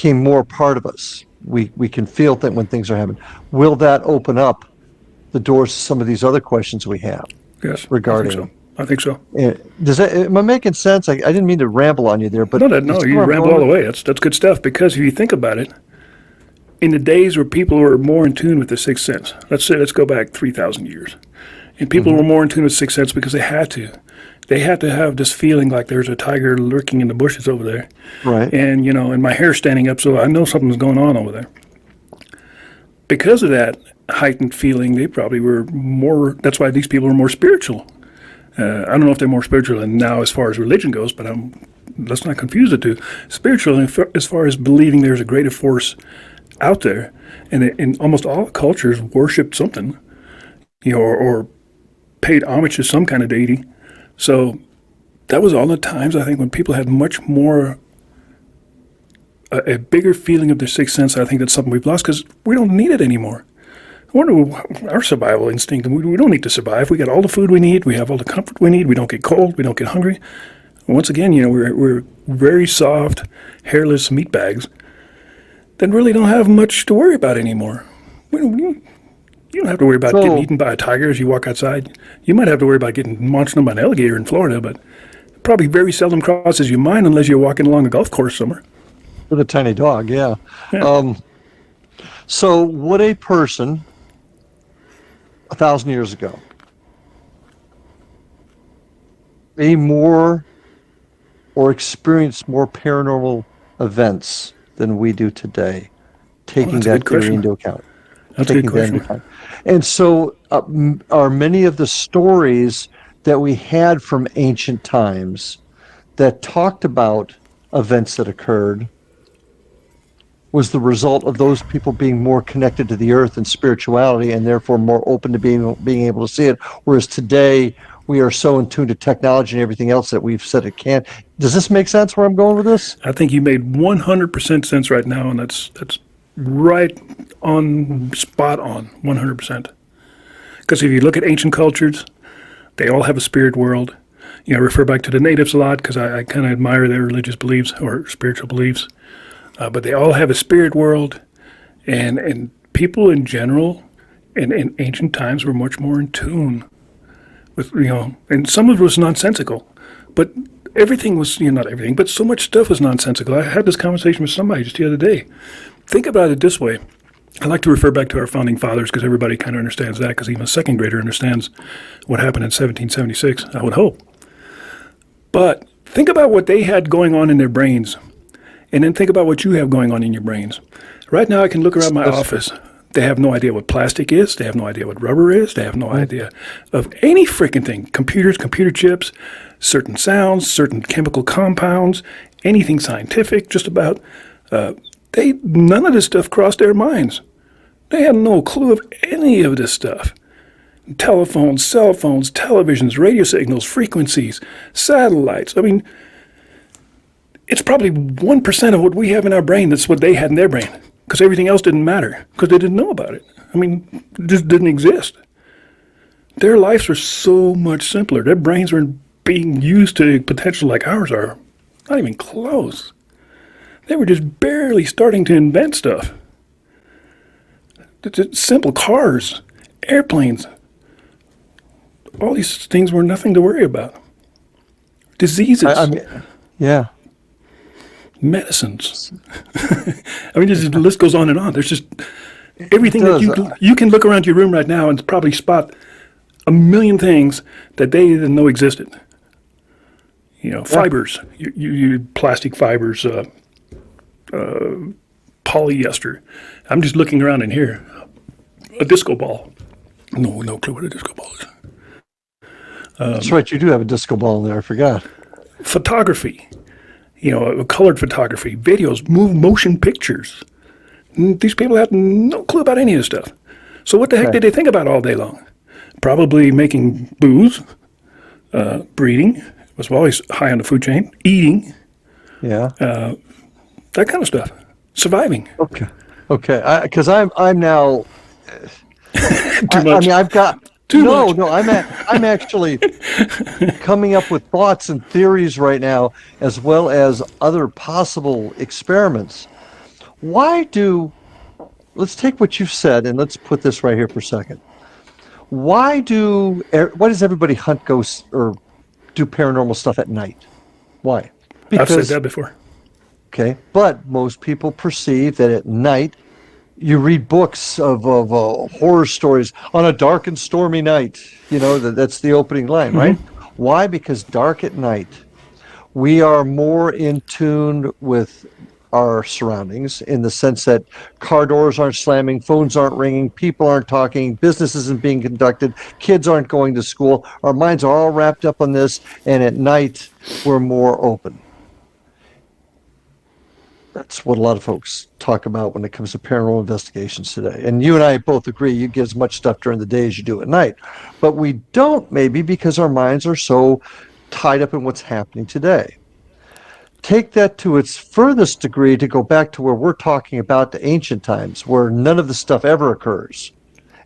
more part of us, we can feel that when things are happening, will that open up the doors to some of these other questions we have? Yes, regarding. I think so. Am I making sense? I didn't mean to ramble on you there, but no, you ramble all the way. That's good stuff, because if you think about it, in the days where people were more in tune with the sixth sense, let's go back 3,000 years, and people were more in tune with sixth sense because they had to. They had to have this feeling like there's a tiger lurking in the bushes over there. Right. And, and my hair's standing up, so I know something's going on over there. Because of that heightened feeling, they probably were more, that's why these people are more spiritual. I don't know if they're more spiritual than now as far as religion goes, but let's not confuse the two. Spiritual as far as believing there's a greater force out there. And in almost all cultures worshipped something, or paid homage to some kind of deity. So that was all the times, I think, when people had much more, a bigger feeling of their sixth sense. I think that's something we've lost because we don't need it anymore. Our survival instinct, we don't need to survive. We got all the food we need. We have all the comfort we need. We don't get cold. We don't get hungry. Once again, we're very soft, hairless meat bags that really don't have much to worry about anymore. You don't have to worry about getting eaten by a tiger as you walk outside. You might have to worry about getting launched on by an alligator in Florida, but it probably very seldom crosses your mind unless you're walking along a golf course somewhere. With a tiny dog, yeah. So would a person 1,000 years ago be more or experience more paranormal events than we do today, taking that theory into account? That's a good question. And so are many of the stories that we had from ancient times that talked about events that occurred was the result of those people being more connected to the earth and spirituality, and therefore more open to being able to see it, whereas today we are so in tune to technology and everything else that we've said it can't. Does this make sense where I'm going with this? I think you made 100% sense right now, and that's right on, spot on, 100%. Because if you look at ancient cultures, they all have a spirit world. I refer back to the natives a lot because I kind of admire their religious beliefs or spiritual beliefs. but they all have a spirit world, and people in general in ancient times were much more in tune with, and some of it was nonsensical, but everything was, not everything, but so much stuff was nonsensical. I had this conversation with somebody just the other day. Think about it this way. I like to refer back to our founding fathers because everybody kind of understands that, because even a second grader understands what happened in 1776, I would hope. But think about what they had going on in their brains, and then think about what you have going on in your brains. Right now, I can look around my office. They have no idea what plastic is. They have no idea what rubber is. They have no idea of any freaking thing. Computers, computer chips, certain sounds, certain chemical compounds, anything scientific, just about. None of this stuff crossed their minds. They had no clue of any of this stuff. Telephones, cell phones, televisions, radio signals, frequencies, satellites. I mean, it's probably 1% of what we have in our brain that's what they had in their brain, because everything else didn't matter, because they didn't know about it. I mean, it just didn't exist. Their lives were so much simpler. Their brains weren't being used to potential like ours are. Not even close. They were just barely starting to invent stuff. Just simple cars, airplanes. All these things were nothing to worry about. Diseases. Yeah. Medicines. I mean, the list goes on and on. There's just everything that you can look around your room right now and probably spot a million things that they didn't know existed. Fibers, you plastic fibers, polyester. I'm just looking around in here. A disco ball. No clue what a disco ball is. That's right. You do have a disco ball in there. I forgot. Photography. Colored photography, videos, motion pictures. These people had no clue about any of this stuff. So what the heck did they think about all day long? Probably making booze, breeding, was always high on the food chain, eating. Yeah. That kind of stuff. Surviving. Okay. Because I'm now. Too much. I mean, I've got. Too much. No. I'm actually coming up with thoughts and theories right now, as well as other possible experiments. Let's take what you've said and let's put this right here for a second. Why does everybody hunt ghosts or do paranormal stuff at night? Why? I've said that before. Okay, but most people perceive that at night, you read books of horror stories on a dark and stormy night. That's the opening line, right? Why? Because dark at night, we are more in tune with our surroundings, in the sense that car doors aren't slamming, phones aren't ringing, people aren't talking, business isn't being conducted, kids aren't going to school. Our minds are all wrapped up on this, and at night, we're more open. That's what a lot of folks talk about when it comes to paranormal investigations today. And you and I both agree you get as much stuff during the day as you do at night. But we don't, maybe because our minds are so tied up in what's happening today. Take that to its furthest degree to go back to where we're talking about the ancient times, where none of the stuff ever occurs.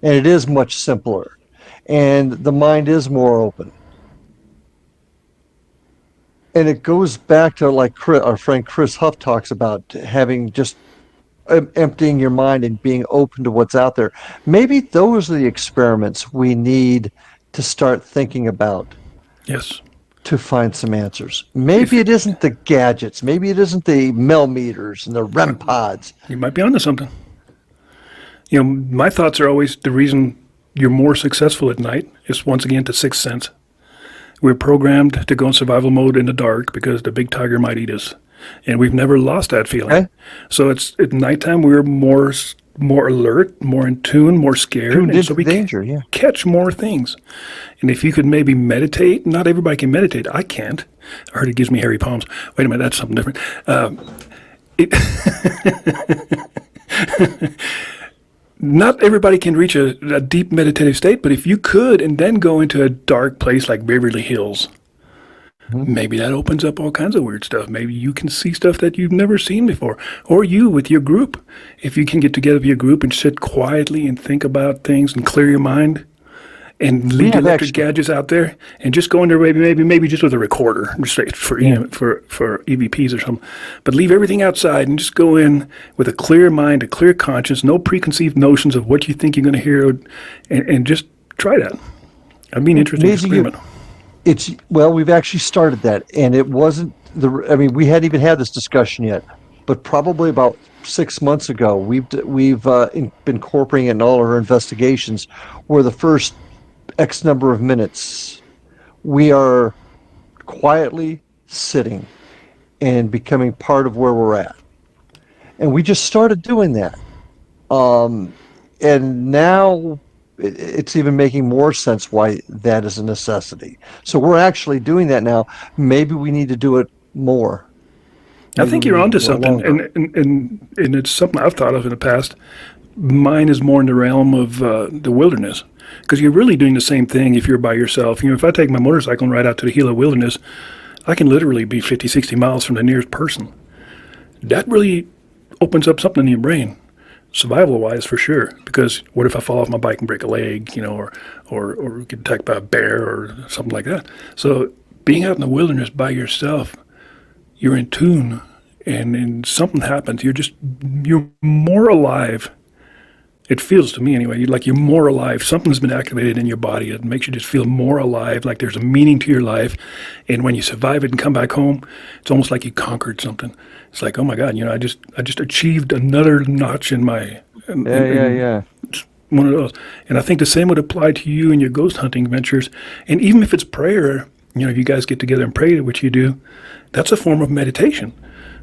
And it is much simpler. And the mind is more open. And it goes back to, like our friend Chris Huff talks about, having just emptying your mind and being open to what's out there. Maybe those are the experiments we need to start thinking about. Yes. To find some answers. Maybe it isn't the gadgets. Maybe it isn't the millimeters and the REM pods. You might be onto something. My thoughts are always the reason you're more successful at night is, once again, the sixth sense. We're programmed to go in survival mode in the dark because the big tiger might eat us. And we've never lost that feeling. Okay. So it's at nighttime we're more alert, more in tune, more scared. And so we danger, catch more things. And if you could maybe meditate, not everybody can meditate. I can't. I heard it gives me hairy palms. Wait a minute, that's something different. Not everybody can reach a deep meditative state, but if you could and then go into a dark place like Beverly Hills, maybe that opens up all kinds of weird stuff. Maybe you can see stuff that you've never seen before. Or you with your group. If you can get together with your group and sit quietly and think about things and clear your mind, and leave the electric gadgets out there, and just go in there maybe just with a recorder, just for EVPs or something. But leave everything outside and just go in with a clear mind, a clear conscience, no preconceived notions of what you think you're going to hear, and just try that. That'd be an interesting experiment. We've actually started that, and it wasn't we hadn't even had this discussion yet, but probably about 6 months ago, we've been incorporating it in all our investigations, where the first X number of minutes we are quietly sitting and becoming part of where we're at, and we just started doing that, and now it's even making more sense why that is a necessity. So we're actually doing that now. Maybe we need to do it more. I think you're onto something, and it's something I've thought of in the past. Mine is more in the realm of the wilderness, because you're really doing the same thing if you're by yourself. If I take my motorcycle and ride out to the Gila Wilderness, I can literally be 50, 60 miles from the nearest person. That really opens up something in your brain, survival-wise for sure. Because what if I fall off my bike and break a leg, or get attacked by a bear or something like that? So being out in the wilderness by yourself, you're in tune, and something happens. You're more alive. It feels to me anyway, you're more alive. Something's been activated in your body. It makes you just feel more alive, like there's a meaning to your life. And when you survive it and come back home, it's almost like you conquered something. It's like, oh my God, I just achieved another notch in my... Yeah. It's one of those. And I think the same would apply to you and your ghost hunting ventures. And even if it's prayer, if you guys get together and pray, which you do, that's a form of meditation.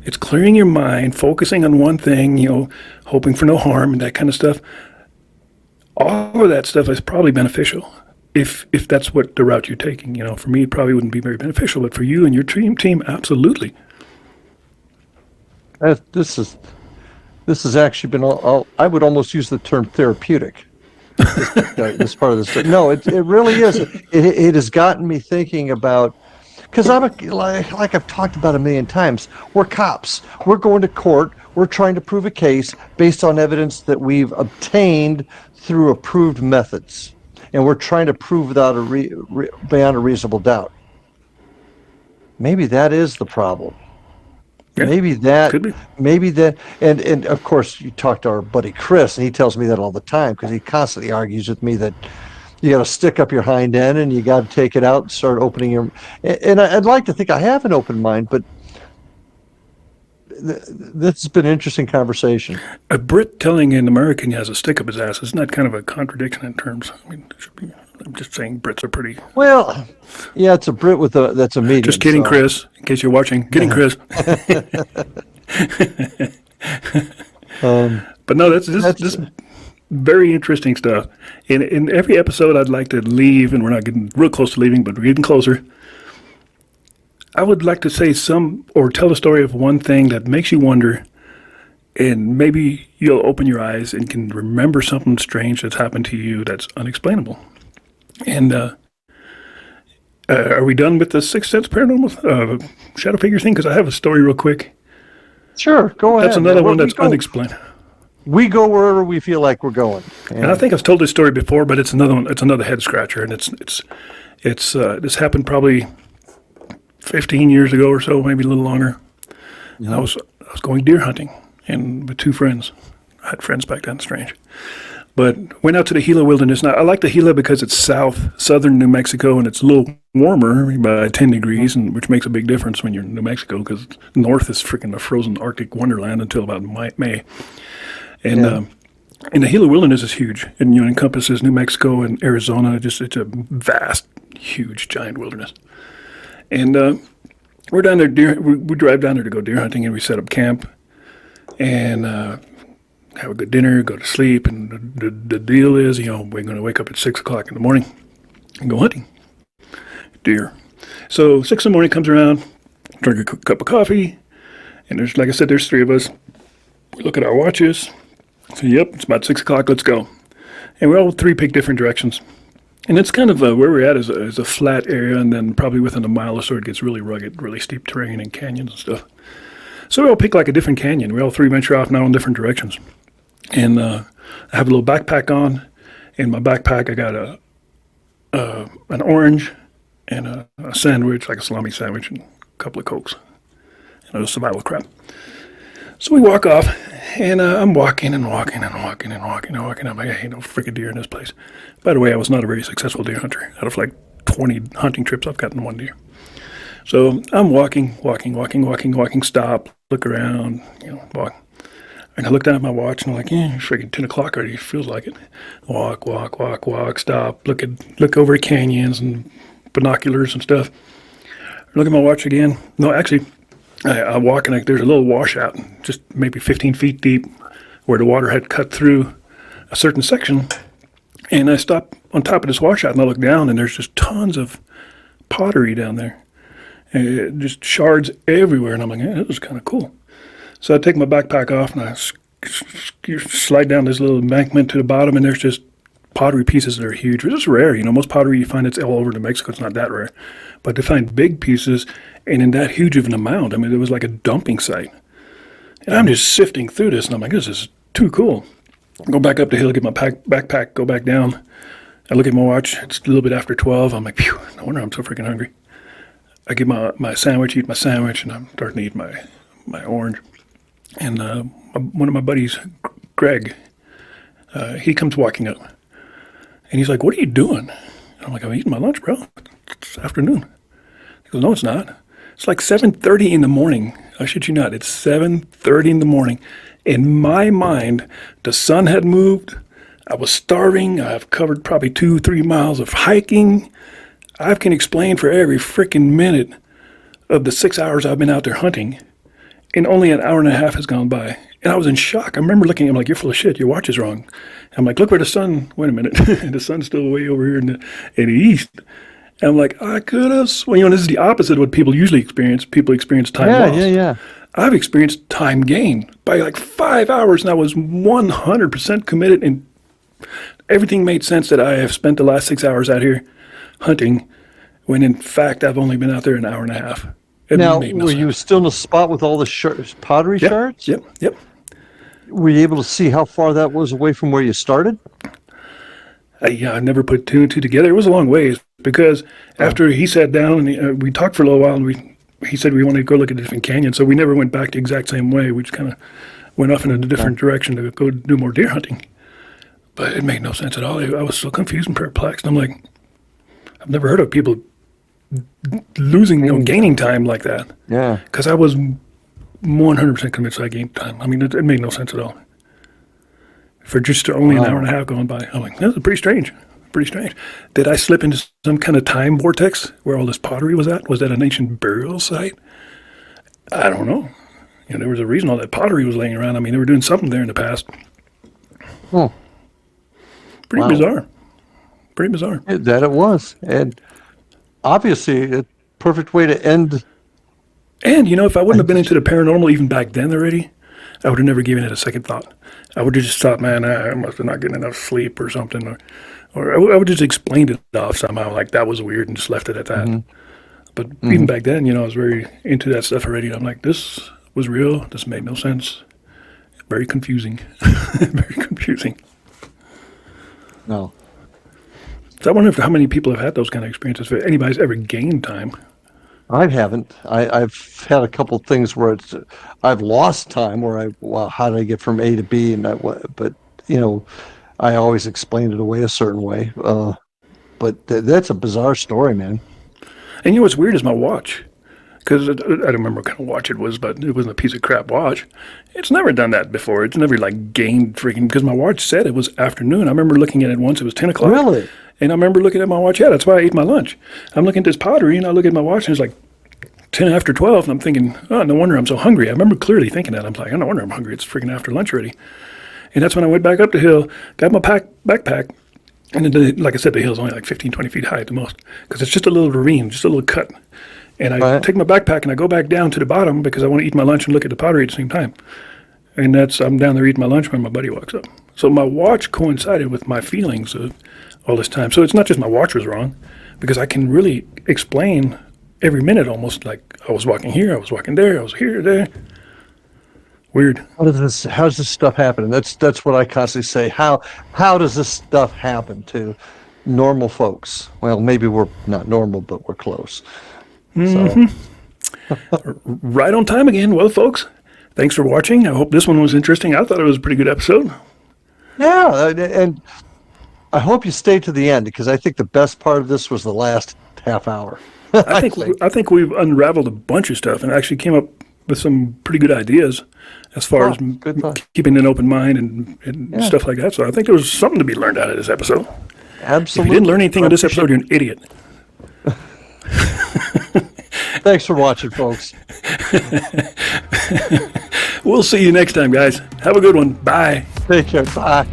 It's clearing your mind, focusing on one thing, hoping for no harm and that kind of stuff. All of that stuff is probably beneficial if that's what the route you're taking. For me, it probably wouldn't be very beneficial, but for you and your team, absolutely. This has actually been, I would almost use the term therapeutic. This part of this. No, it really is. It has gotten me thinking about, because like I've talked about a million times, we're cops. We're going to court. We're trying to prove a case based on evidence that we've obtained through approved methods, and we're trying to prove without beyond a reasonable doubt. Maybe that is the problem. Yeah, maybe that, and of course you talk to our buddy Chris, and he tells me that all the time, because he constantly argues with me that you got to stick up your hind end and you got to take it out and start opening your. And I'd like to think I have an open mind, but this has been an interesting conversation. A Brit telling an American he has a stick up his ass, isn't that kind of a contradiction in terms? I'm just saying Brits are pretty... Well, yeah, it's a Brit that's a medium. Just kidding, so. Chris, in case you're watching. Kidding, Chris. But no, that's very interesting stuff. In every episode, I'd like to leave, and we're not getting real close to leaving, but we're getting closer. I would like to say or tell a story of one thing that makes you wonder, and maybe you'll open your eyes and can remember something strange that's happened to you that's unexplainable. And are we done with the Sixth Sense Paranormal shadow figure thing? Because I have a story real quick. Sure, go ahead. That's another one that's unexplained. We go wherever we feel like we're going. And I think I've told this story before, but it's another one. It's another head scratcher, and it's this happened probably 15 years ago or so, maybe a little longer. Yeah. I was going deer hunting and with two friends. I had friends back then, strange. But went out to the Gila Wilderness. Now, I like the Gila because it's southern New Mexico, and it's a little warmer by 10 degrees, and which makes a big difference when you're in New Mexico, because north is freaking a frozen Arctic wonderland until about May. And and the Gila Wilderness is huge, and encompasses New Mexico and Arizona. It's a vast, huge, giant wilderness. And we're down there. We drive down there to go deer hunting, and we set up camp, and have a good dinner, go to sleep. And the deal is, we're going to wake up at 6 o'clock in the morning and go hunting deer. So 6 in the morning comes around, drink a cup of coffee, and there's, like I said, there's three of us. We look at our watches. So, yep, it's about 6 o'clock. Let's go. And we all three pick different directions. And it's kind of where we're at is a flat area, and then probably within a mile or so it gets really rugged, really steep terrain and canyons and stuff. So we all pick like a different canyon. We all three venture off now in different directions. And I have a little backpack on. In my backpack, I got an orange and a sandwich, like a salami sandwich, and a couple of Cokes. And a survival crap. So we walk off, and I'm walking and walking and walking and walking and walking. I'm like, I ain't no freaking deer in this place. By the way, I was not a very successful deer hunter. Out of like 20 hunting trips, I've gotten one deer. So I'm walking, stop, look around, walk. And I look down at my watch, and I'm like, it's freaking 10 o'clock already. It feels like it. Walk, stop, look over at canyons and binoculars and stuff. Look at my watch again. No, actually, I walk, and there's a little washout, just maybe 15 feet deep, where the water had cut through a certain section. And I stop on top of this washout, and I look down, and there's just tons of pottery down there. And just shards everywhere. And I'm like, this is kind of cool. So I take my backpack off, and I slide down this little embankment to the bottom, and there's just pottery pieces that are huge, which is rare. Most pottery you find, it's all over New Mexico. It's not that rare. But to find big pieces and in that huge of an amount, it was like a dumping site. And I'm just sifting through this, and I'm like, this is too cool. I go back up the hill, get my backpack, go back down. I look at my watch. It's a little bit after 12. I'm like, phew, no wonder I'm so freaking hungry. I get my sandwich, eat my sandwich, and I'm starting to eat my orange. And one of my buddies, Greg, he comes walking up. And he's like, what are you doing? I'm like, I'm eating my lunch, bro. It's afternoon. He goes, no, it's not. It's like 7:30 in the morning. I shit you not. It's 7:30 in the morning. In my mind, the sun had moved. I was starving. I've covered probably 2-3 miles of hiking. I can explain for every freaking minute of the 6 hours I've been out there hunting. And only an hour and a half has gone by. And I was in shock. I remember looking, I'm like, you're full of shit. Your watch is wrong. I'm like, look where the sun, wait a minute. The sun's still way over here in the east. And I'm like, I could have, this is the opposite of what people usually experience. People experience time loss. Yeah. I've experienced time gain by like 5 hours, and I was 100% committed, and everything made sense that I have spent the last 6 hours out here hunting, when in fact I've only been out there an hour and a half. Now, were you still in the spot with all the pottery shards? Yep. Were you able to see how far that was away from where you started? I never put two and two together. It was a long ways, because after he sat down and we talked for a little while, and he said we wanted to go look at a different canyon, so we never went back the exact same way. We just kind of went off in a different direction to go do more deer hunting. But it made no sense at all. I was so confused and perplexed. I'm like, I've never heard of people gaining time like that. Yeah. Because I was 100% convinced I gained time. It made no sense at all. For just only an hour and a half going by. I'm like, that's pretty strange. Did I slip into some kind of time vortex where all this pottery was at? Was that an ancient burial site? I don't know. There was a reason all that pottery was laying around. They were doing something there in the past. Pretty bizarre. That it was. And obviously, a perfect way to end. And, if I wouldn't have been into the paranormal even back then already, I would have never given it a second thought. I would have just thought, man, I must have not getting enough sleep or something. Or I would just explained it off somehow, like that was weird, and just left it at that. Mm-hmm. But even back then, I was very into that stuff already. I'm like, this was real. This made no sense. Very confusing. Very confusing. No. So I wonder how many people have had those kind of experiences. If anybody's ever gained time. I haven't. I've had a couple things where I've lost time where how did I get from A to B? But I always explained it away a certain way. But that's a bizarre story, man. And what's weird is my watch. Because I don't remember what kind of watch it was, but it wasn't a piece of crap watch. It's never done that before. It's never gained freaking, because my watch said it was afternoon. I remember looking at it once. It was 10 o'clock. Really? And I remember looking at my watch. Yeah, that's why I ate my lunch. I'm looking at this pottery, and I look at my watch, and it's like 10 after 12, and I'm thinking, oh, no wonder I'm so hungry. I remember clearly thinking that. I'm like, no wonder I'm hungry. It's freaking after lunch already. And that's when I went back up the hill, got my backpack, and then, like I said, the hill's only like 15, 20 feet high at the most, because it's just a little ravine, just a little cut. And I take my backpack, and I go back down to the bottom because I want to eat my lunch and look at the pottery at the same time. And I'm down there eating my lunch when my buddy walks up. So my watch coincided with my feelings of all this time. So it's not just my watch was wrong, because I can really explain every minute almost, like I was walking here, I was walking there, I was here, there. Weird. How does this stuff happen? And that's what I constantly say. How does this stuff happen to normal folks. Well, maybe we're not normal, but we're close. So, Right on time again. Well, folks, thanks for watching. I hope this one was interesting. I thought it was a pretty good episode. yeah, and I hope you stay to the end, because I think the best part of this was the last half hour. I think we've unraveled a bunch of stuff and actually came up with some pretty good ideas as far as keeping an open mind and stuff like that. So I think there was something to be learned out of this episode. Absolutely. If you didn't learn anything on this episode, you're an idiot. Thanks for watching, folks. We'll see you next time, guys. Have a good one. Bye. Take care. Bye.